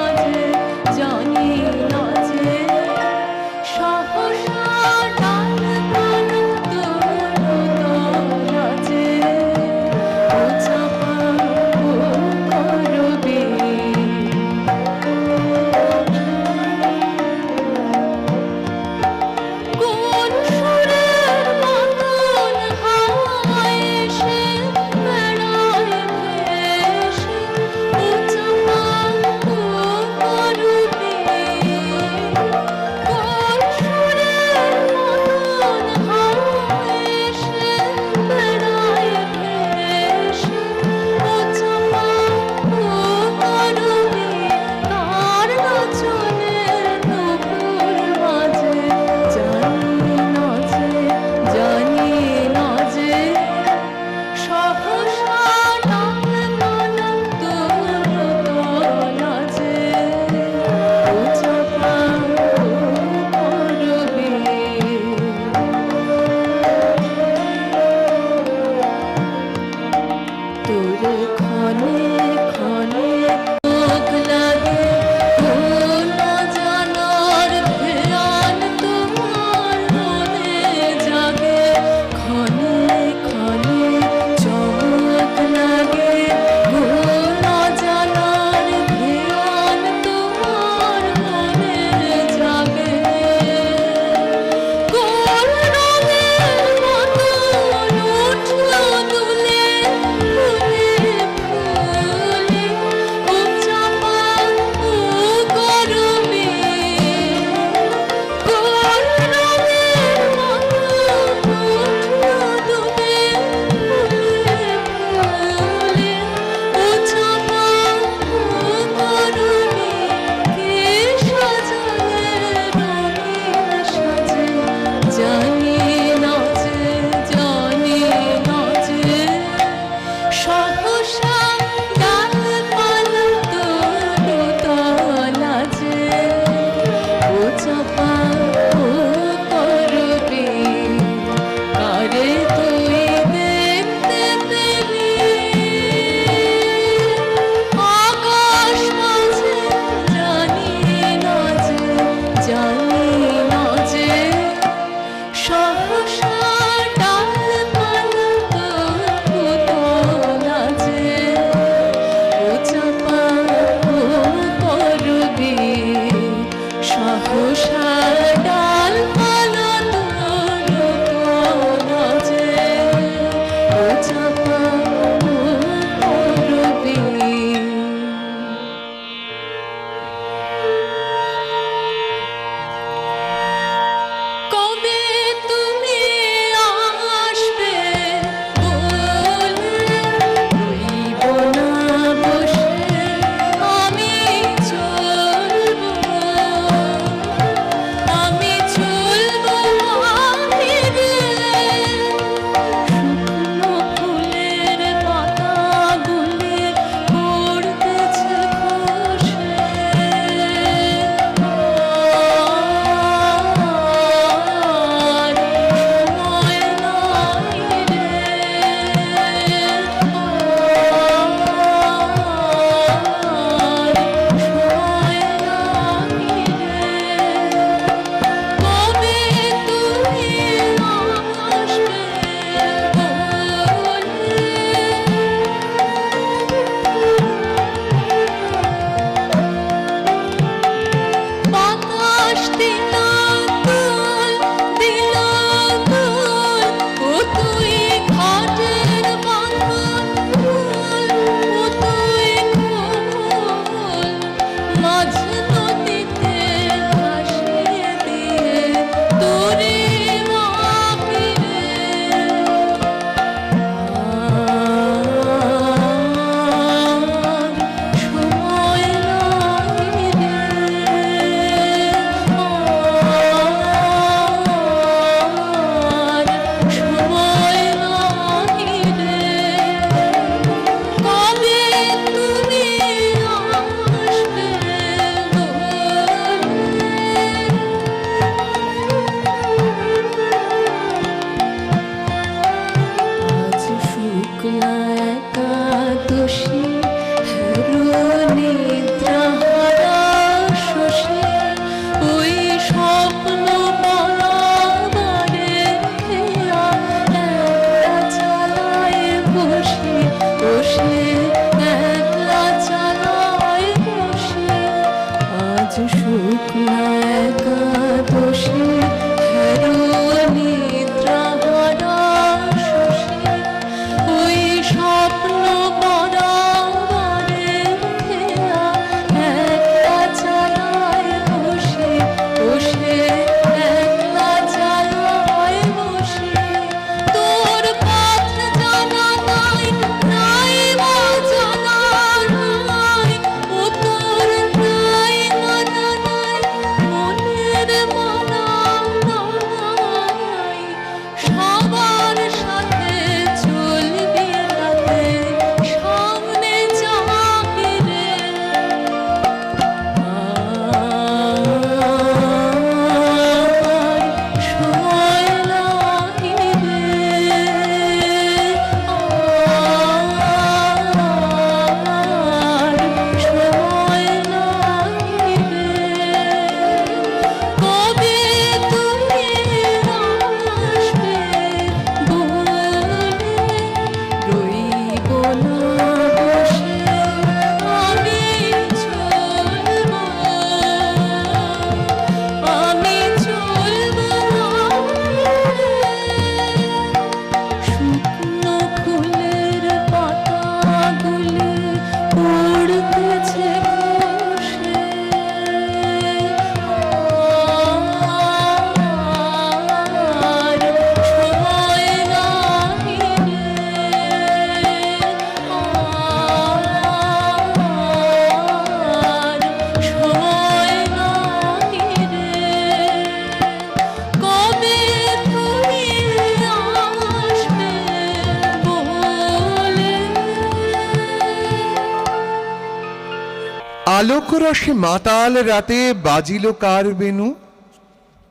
আলোক রসে মাতাল রাতে বাজিল কার বেনু,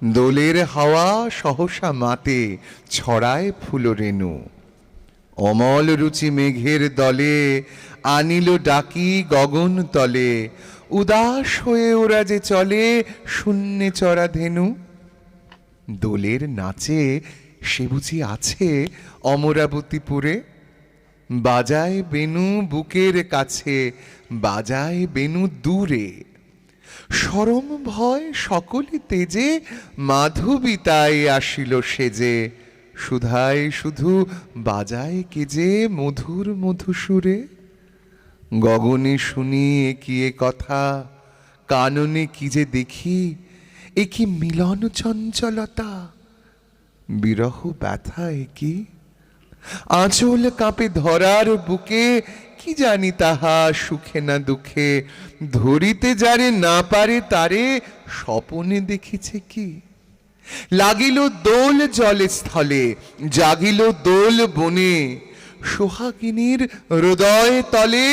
দোলের হাওয়া সহসা মাতে ছড়ায় ফুল রেণু। অমল রুচি মেঘের দলে আনিল ডাকি গগন তলে, উদাস হয়ে ওরা যে চলে শূন্যে চড়া ধেনু। দোলের নাচে সে বুঝি আছে অমরাবতীপুরে, বাজায় বেনু বুকের কাছে, বাজায় বেনু দূরে। শরম ভয় সকলে তেজে মাধবী তাই আসিল সেজে, সুধায় শুধু বাজায় কেজে মধুর মধুসুরে। গগনে শুনি কি এ কথা, কাননে কি যে দেখি, এ কি মিলন চঞ্চলতা, বিরহ ব্যথা এ কি। আঁচল কাঁপে ধরার বুকে, কি জানি তাহা সুখে না দুঃখে। ধরিতে যারে না পারে তারে স্বপনে দেখিছে কি। লাগিল দোল জলে স্থলে, জাগিল দোল বনে, সোহাগিনীর হৃদয় তলে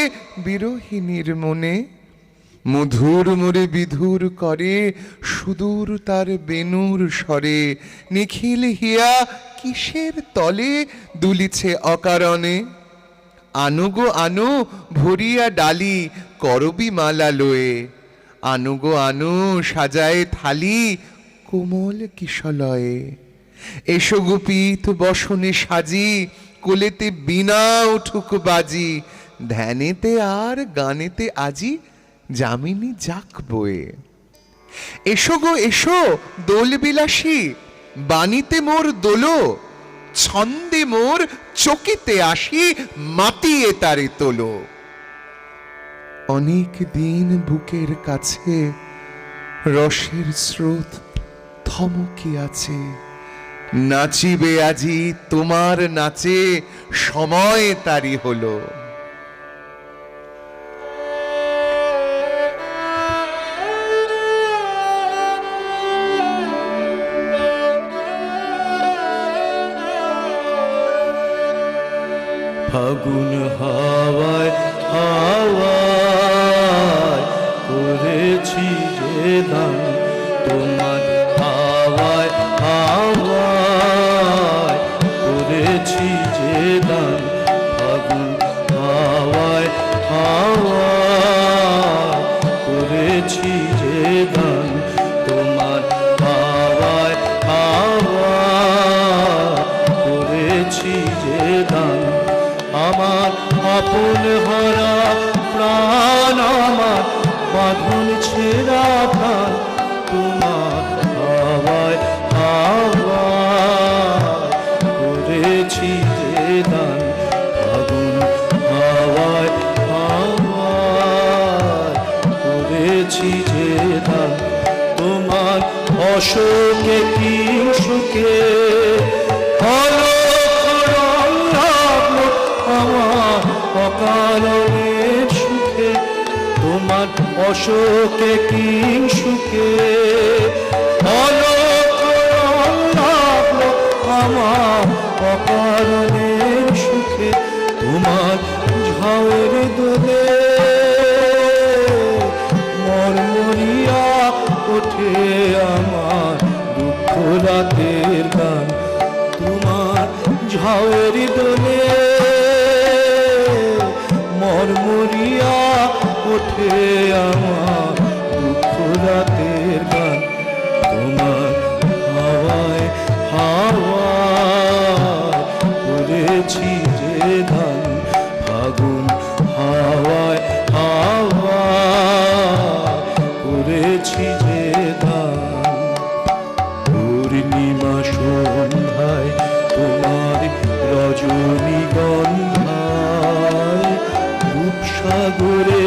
বিরহিনীর মনে। মধুর মোরে বিধুর করে সুদূর তার বেনুর স্বরে, নিখিল হিয়া কিসের তলে দুলিছে অকারণে। আনো গো আনো ভরিয়া ডালি করবি মালা লয়ে, আনো গো আনো সাজায় থালি কোমল কিশলয়ে। এসো গোপীত বসনে সাজি, কোলেতে বিনা উঠুক বাজি, ধ্যানেতে আর গানেতে আজি যামিনী যাক বয়ে। এসো গো এসো দোল বিলাসী, বাণীতে মোর দোলো, ছন্দে মোর চকিতে আসি মাতিয়ে তারে তোলো। অনেক দিন বুকের কাছে রসের স্রোত থমকি আছে, নাচিবে আজি তোমার নাচে সময় তারি হলো। ফাগুন হাওয়ায় হাওয়ায় করেছি যে দান, তোমার হাওয়ায় হাওয়ায় করেছি যে দান। ফাগুন হাওয়ায় হাওয়ায় করেছি যে দান, তোমার হাওয়ায় হাওয়ায় করেছি যে দান। আমার আপন হারা প্রাণ, আমার বাঁধন ছেঁড়া প্রাণ, তোমার হাওয়ায় হাওয়ায় করেছি যে দান। ফাগুন হাওয়ায় হাওয়ায় করেছি যে দান। তোমার অশোকে কি সুখে আমার অকারণের সুখে, তোমার অশোকে কি সুখে আমার অকারণের সুখে। তোমার ঝাউয়ের দোলে মরমরিয়া ওঠে আমার দুঃখ রাতের গান। তোমার ঝাউয়ের দোলে মরমরিয়া ওঠে আমার দুঃখ রাতের গান। তোমার হাওয়ায় হাওয়ায় করেছি যে ধান। ফাগুন হাওয়ায় হাওয়ায় করেছি যে ধান। পূর্ণিমা সন্ধ্যায় তোমার রজনীগন্ধায়, রূপসাগরে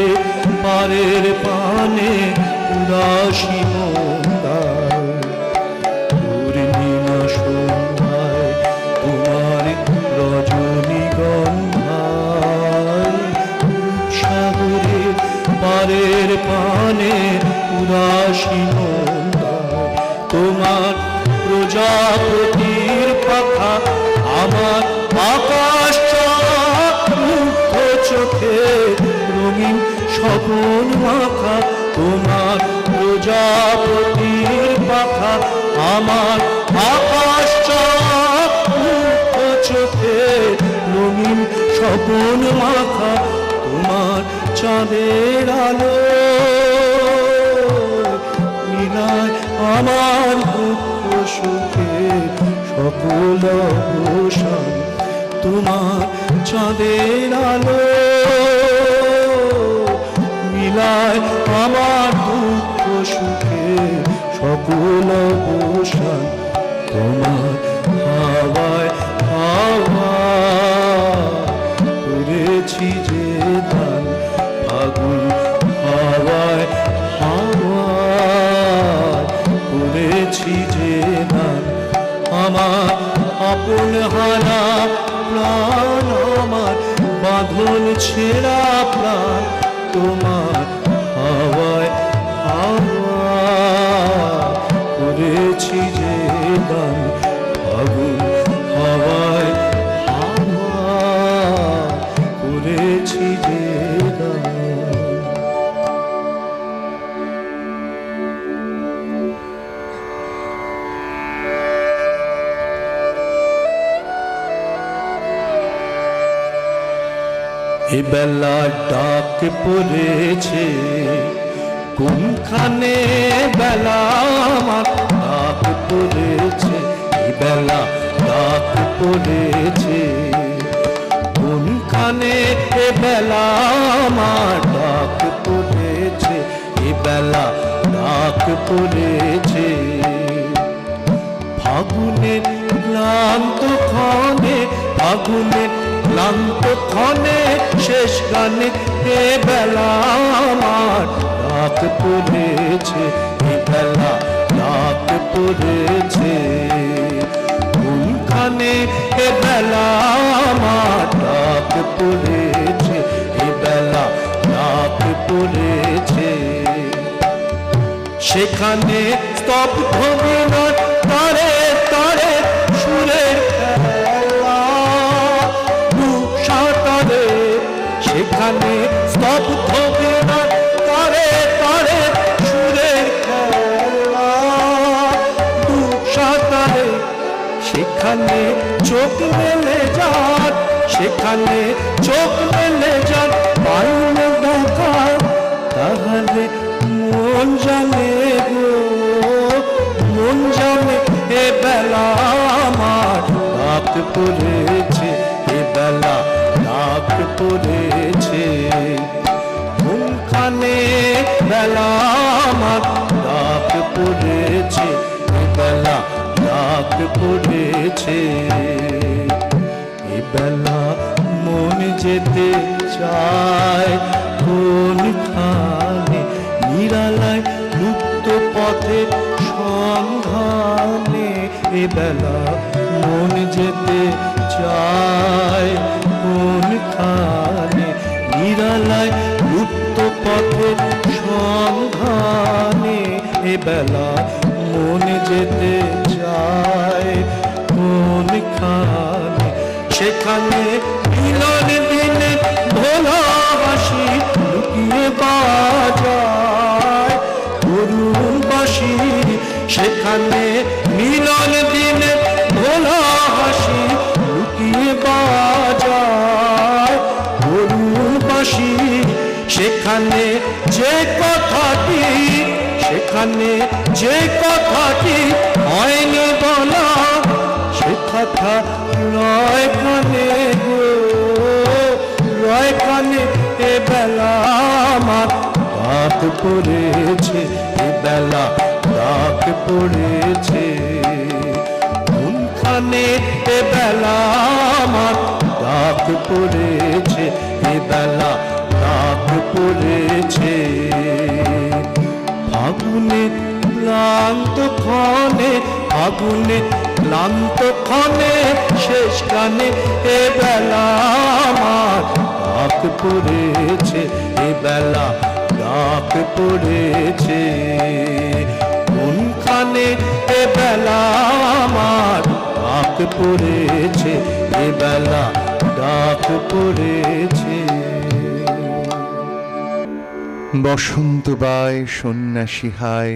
পারের পানে উদাসী মন্দায়। পূর্ণিমা সন্ধ্যায় তোমার রজনীগন্ধায়, রূপসাগরে পারের পানে উদাসী মন্দায়। তোমার প্রজাপতির পাখা আমার আকাশ মুগ্ধ চোখে, রঙিন স্বপন মাখা তোমার প্রজাপতির পাখা আমার আকাশ চাপ মুক্ত চোখে রঙিন স্বপন মাখা তোমার চাঁদের আলো মিলায় আমার দুঃখ সুখে সকল অবসান তোমার চাঁদের আলো মিলায় আমার দুঃখ সুখে সকল অবসান তোমার হাওয়ায় হাওয়া করেছি যে দান ফাগুন হাওয়ায় হাওয়া করেছি যে দান আমার আপন হারা প্রাণ আমার বাঁধন ছেঁড়া প্রাণ তোমার হাওয়ায় হাওয়া করেছি যে দান ফাগুন হাওয়ায় হাওয়া করেছি যে দান এ বেলা ডাক পড়েছে কোনখানে বেলা আমার ডাক পড়েছে এ বেলা ডাক পড়েছে কোনখানে এ বেলা আমার ডাক পড়েছে এ বেলা ডাক পড়েছে ফাগুনের ক্লান্ত ক্ষণে ফাগুনের ক্লান্ত ক্ষণে শেষ গানে এ বেলা আমার ডাক পড়েছে এ বেলা ডাক পড়েছে কোনখানে এ বেলা আমার ডাক পড়েছে এ বেলা ডাক পড়েছে সেখানে স্তব্ধ মিনট তারে তারে সুরের খেলা সাঁতারে সেখানে স্তব্ধ মিনট তারে তারে সুরের খেলা সাঁতারে সেখানে চোখ মেলে যান সেখানে চোখ মেলে যান পাইলে দেখা তাহলে মন জানে গো মন জানে এ বেলা আমার ডাক পড়েছে এ বেলা ডাক পড়েছে কোনখানে বেলা আমার ডাক পড়েছে এ বেলা ডাক পড়েছে এ বেলা মন যেতে চায় কোনখানে নিরালায় মুক্ত পথে সন্ধানে এ বেলা মন যেতে চায় কোনখানে নিরালায় মুক্ত পথে সন্ধানে এ বেলা মন যেতে চায় কোনখানে সেখানে মিলন দিনে ভোলা হাসি লুকিয়ে বাজায় করুণ বাসি সেখানে মিলন দিনে ভোলা হাসি লুকিয়ে বাজায় করুণ বাসি সেখানে যে কথাটি সেখানে যে কথাটি হয়নি বলা সে কথা রয় কানে গো রয় কানে এ বেলা আমার ডাক পড়েছে এ বেলা ডাক পড়েছে কোনখানে এ বেলা আমার ডাক পড়েছে এ বেলা ডাক পড়েছে ফাগুনে ক্লান্ত ক্ষণে ফাগুনে ক্লান্ত ক্ষণে শেষ গানে এ বেলা আমার ডাক পড়েছে এ বেলা ডাক পড়েছে কোনখানে এ বেলা আমার ডাক পড়েছে এ বেলা ডাক পড়েছে বসন্ত বায় সন্ন্যাসী হায়,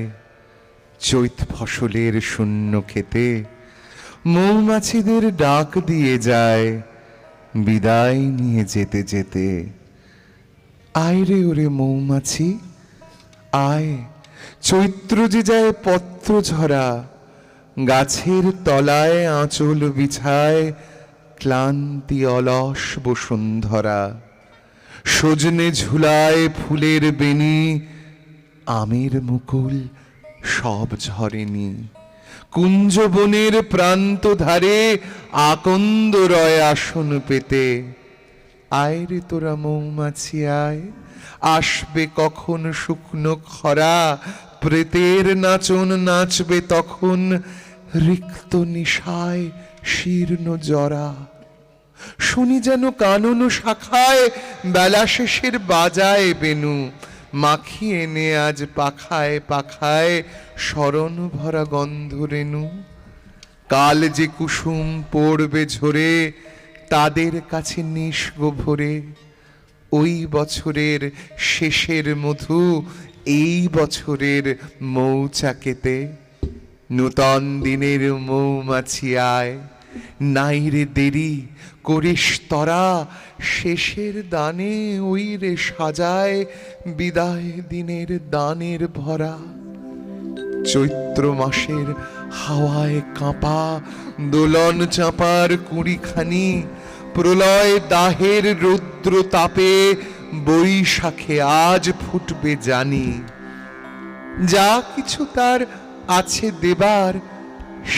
চৈত ফসলের শূন্য খেতে মৌমাছিদের ডাক দিয়ে যায় বিদায় নিয়ে যেতে যেতে। আয় রে ওরে মৌমাছি আয়, চৈত্র যে যায় পত্র ঝরা, গাছের তলায় আঁচল বিছায় ক্লান্তি অলস বসুন্ধরা। সজনে ঝুলায় ফুলের বেনি, আমের মুকুল সব ঝরেনি। কুঞ্জবনের প্রান্ত ধারে আকন্দ রয় আসন পেতে। আয় রে তোরা মৌমাছি আয়, আসবে কখন শুকনো খরা, প্রেতের নাচন নাচবে তখন রিক্ত নিশায় শীর্ণ জরা। শুনি যেন কানন শাখায় বেলা শেষের বাজায় বেনু, মাখিয়ে নে আজ পাখায় পাখায় শরণ ভরা গন্ধ রেণু। কাল যে কুসুম পড়বে ঝরে, তাদের কাছে নিষ্গো ভরে। ওই বছরের শেষের মধু এই বছরের মৌচাকেতে। নূতন দিনের মৌমাছি আয়, নাই রে দেরি করিস তরা, শেষের দানে ওই রে সাজায় বিদায় দিনের দানের ভরা। চৈত্র মাসের হাওয়ায় কাঁপা দোলন চাপার কুড়িখানি, প্রলয় দাহের রৌদ্র তাপে বৈশাখে আজ ফুটবে জানি। যা কিছু তার আছে দেবার,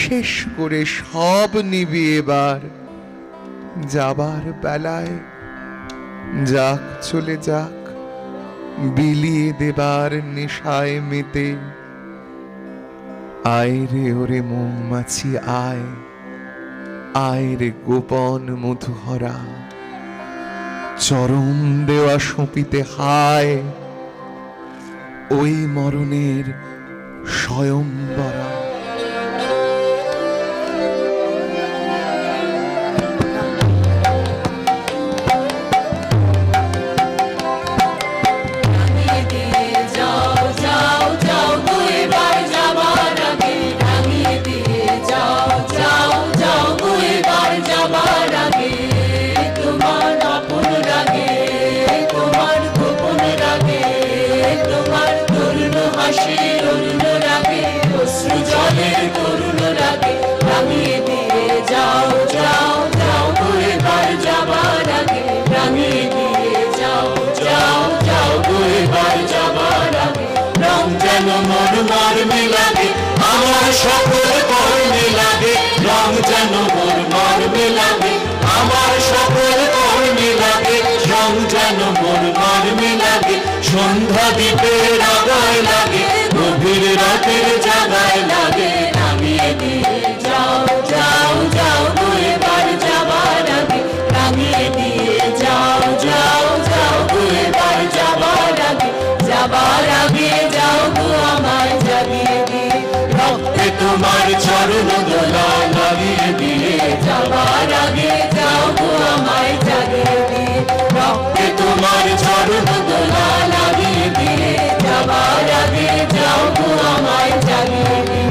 শেষ করে সব নিবি এবার। যাবার বেলায় যাক চলে যাক, বিলিয়ে দেবার নেশায় মেতে। আয় রে ওরে মৌমাছি আয়, আয় রে গোপন মধুহরা। চরম দেওয়া সঁপিতে হায়, ওই মরণের স্বয়ংবরা। যাও যাও যাও গো এবার যাবার আগে, রাঙিয়ে দিয়ে যাও যাও যাও গো এবার যাবার আগে। তোমার আপন রাগে, তোমার গোপন রাগে, তোমার তরুণ হাসির অরুণ রাগে, অশ্রু জলের করুণ রাগে। রাঙিয়ে দিয়ে যাও যাও যাও গো এবার যাবার আগে, রাঙিয়ে দিয়ে যাও যাও যাও গো এবার যাবার আগে। রং যেন মন মর্মে লাগে, আমার সকল কর্মে লাগে। রং যেন মন মর্মে লাগে, আমার সকল কর্মে লাগে। রং যেন মন মর্মে লাগে, সন্ধ্যা দ্বীপের আগায় লাগে, গভীর রাতের জাগায় লাগে। রাঙিয়ে দিয়ে যাও যাও যাও গো এবার যাবার আগে, রাঙিয়ে দিয়ে যাও যাও যাও গো এবার যাবার আগে। যাবার আগে যাও গো আমায় জাগিয়ে দিয়ে, রক্তে তোমার চরণ দোলা লাগিয়ে দিয়ে। যাবার আগে যাও গো আমায় জাগিয়ে দিয়ে, রক্তে তোমার চরণ দোলা লাগিয়ে দিয়ে। যাবার আগে যাও গো আমায় জাগিয়ে দিয়ে।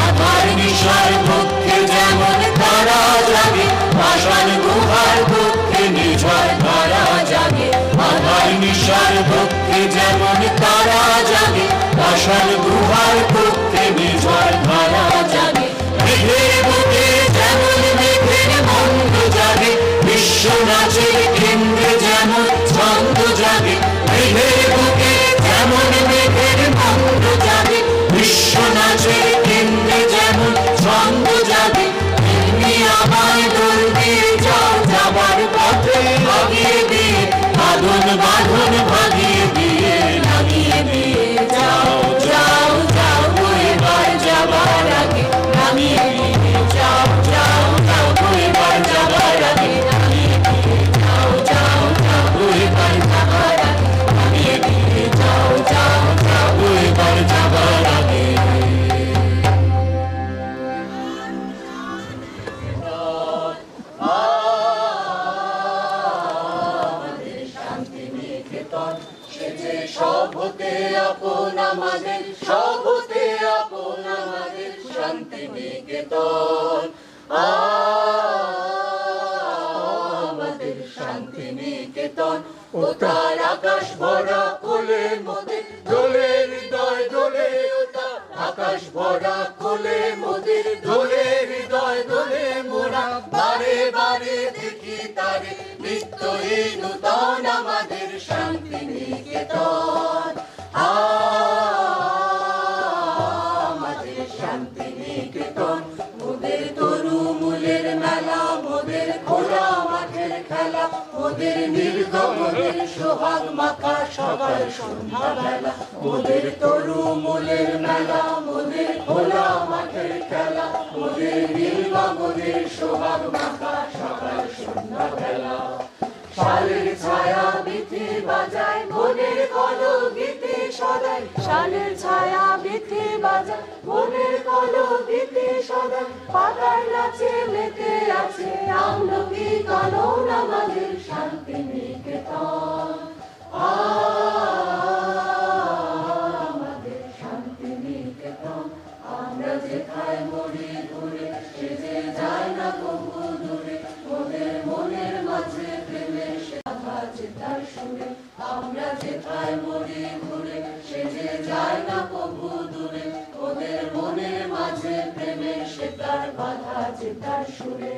আধার নিশার পক্ষে যেমন তারা জাগে, পাষাণ গুহার পক্ষে নিঝড় ধারা জাগে। আধার নিশার পক্ষে যেমন তারা জাগে, পাষাণ গুহার পক্ষে নিঝড় ধারা জাগে। মেঘের বুকে যেমন মেঘের মন্দ জাগে, বিশ্ব নাচের কেন্দ্রে যেমন ছন্দ জাগে। মেঘের বুকে যেমন মেঘের মন্দ জাগে, বিশ্ব নাচের কেন্দ্রে যেমন ছন্দ জাগে। তেমনি আমায় দোল দিয়ে যাও যাবার পথে ভাগিয়ে দিয়ে, বাঁধন বাঁধন ভাগিয়ে দিয়ে। লাগিয়ে দিয়ে যাও যাও যাও সব হতে আপন আমাদের, সব হতে আপন আমাদের শান্তিনিকেতন। আমাদের শান্তিনিকেতন, ও তার আকাশ ভরা কোলে মোদের, দোলে হৃদয় দোলে ও তার আকাশ ভরা কোলে মোদের, দোলে হৃদয় দোলে মোরা, বারে বারে দেখি তারে নিত্যই নূতন আমাদের শান্তিনিকেতন। আমাদের শান্তিনিকেতন, মোদের তরু মূলের মেলা, মোদের খোলা মাঠের খেলা, মোদের নির্গমনের সোহাগ মাখা সকাল সন্ধ্যা বেলা, মোদের তরু মূলের মেলা, মোদের খোলা মাঠের খেলা, মোদের নির্গমনের সোহাগ মাখা সকাল সন্ধ্যা বেলা। শালের ছায়া বিথি বাজায়, মনের কলো গীতি সদাই, শালের ছায়া বিথি বাজায়, মনের কলো গীতি সদাই, পাতার নাচে মেতে আছে আমলকি কানন আমাদের শান্তিনিকেতন। আমাদের শান্তিনিকেতন, আমরা যেথায় মরি ঘুরে, সে যে যায় না কবু দূরে, মোদের মনের মাঝে প্রেমের সাধা যেতার সুরে, আমরা যেথায় মরি ঘুরে, সে যে যায় না কবু দূরে, মোদের মনের মাঝে প্রেমের সেতার বাধা যেতার সুরে।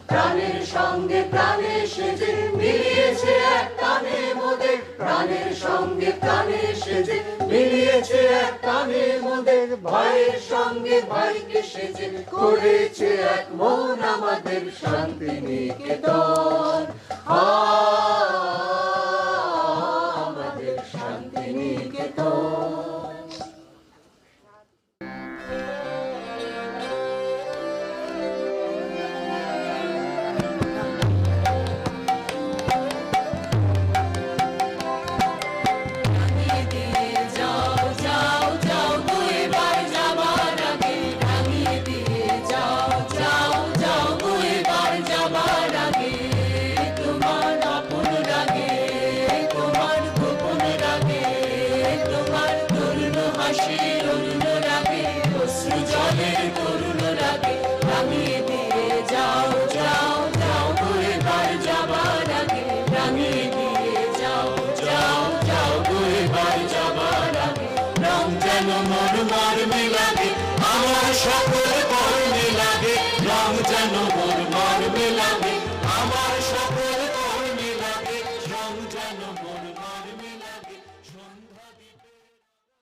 প্রাণের সঙ্গে প্রাণে সেজে মিলিয়েছে এক টানে মোদের, প্রাণের সঙ্গে প্রাণে সেজে মিলিয়েছে এক টানে মোদের, ভাইয়ের সঙ্গে ভাইকে সেজে করেছে এক মন আমাদের শান্তিনিকেতন। আমাদের শান্তিনিকেতন।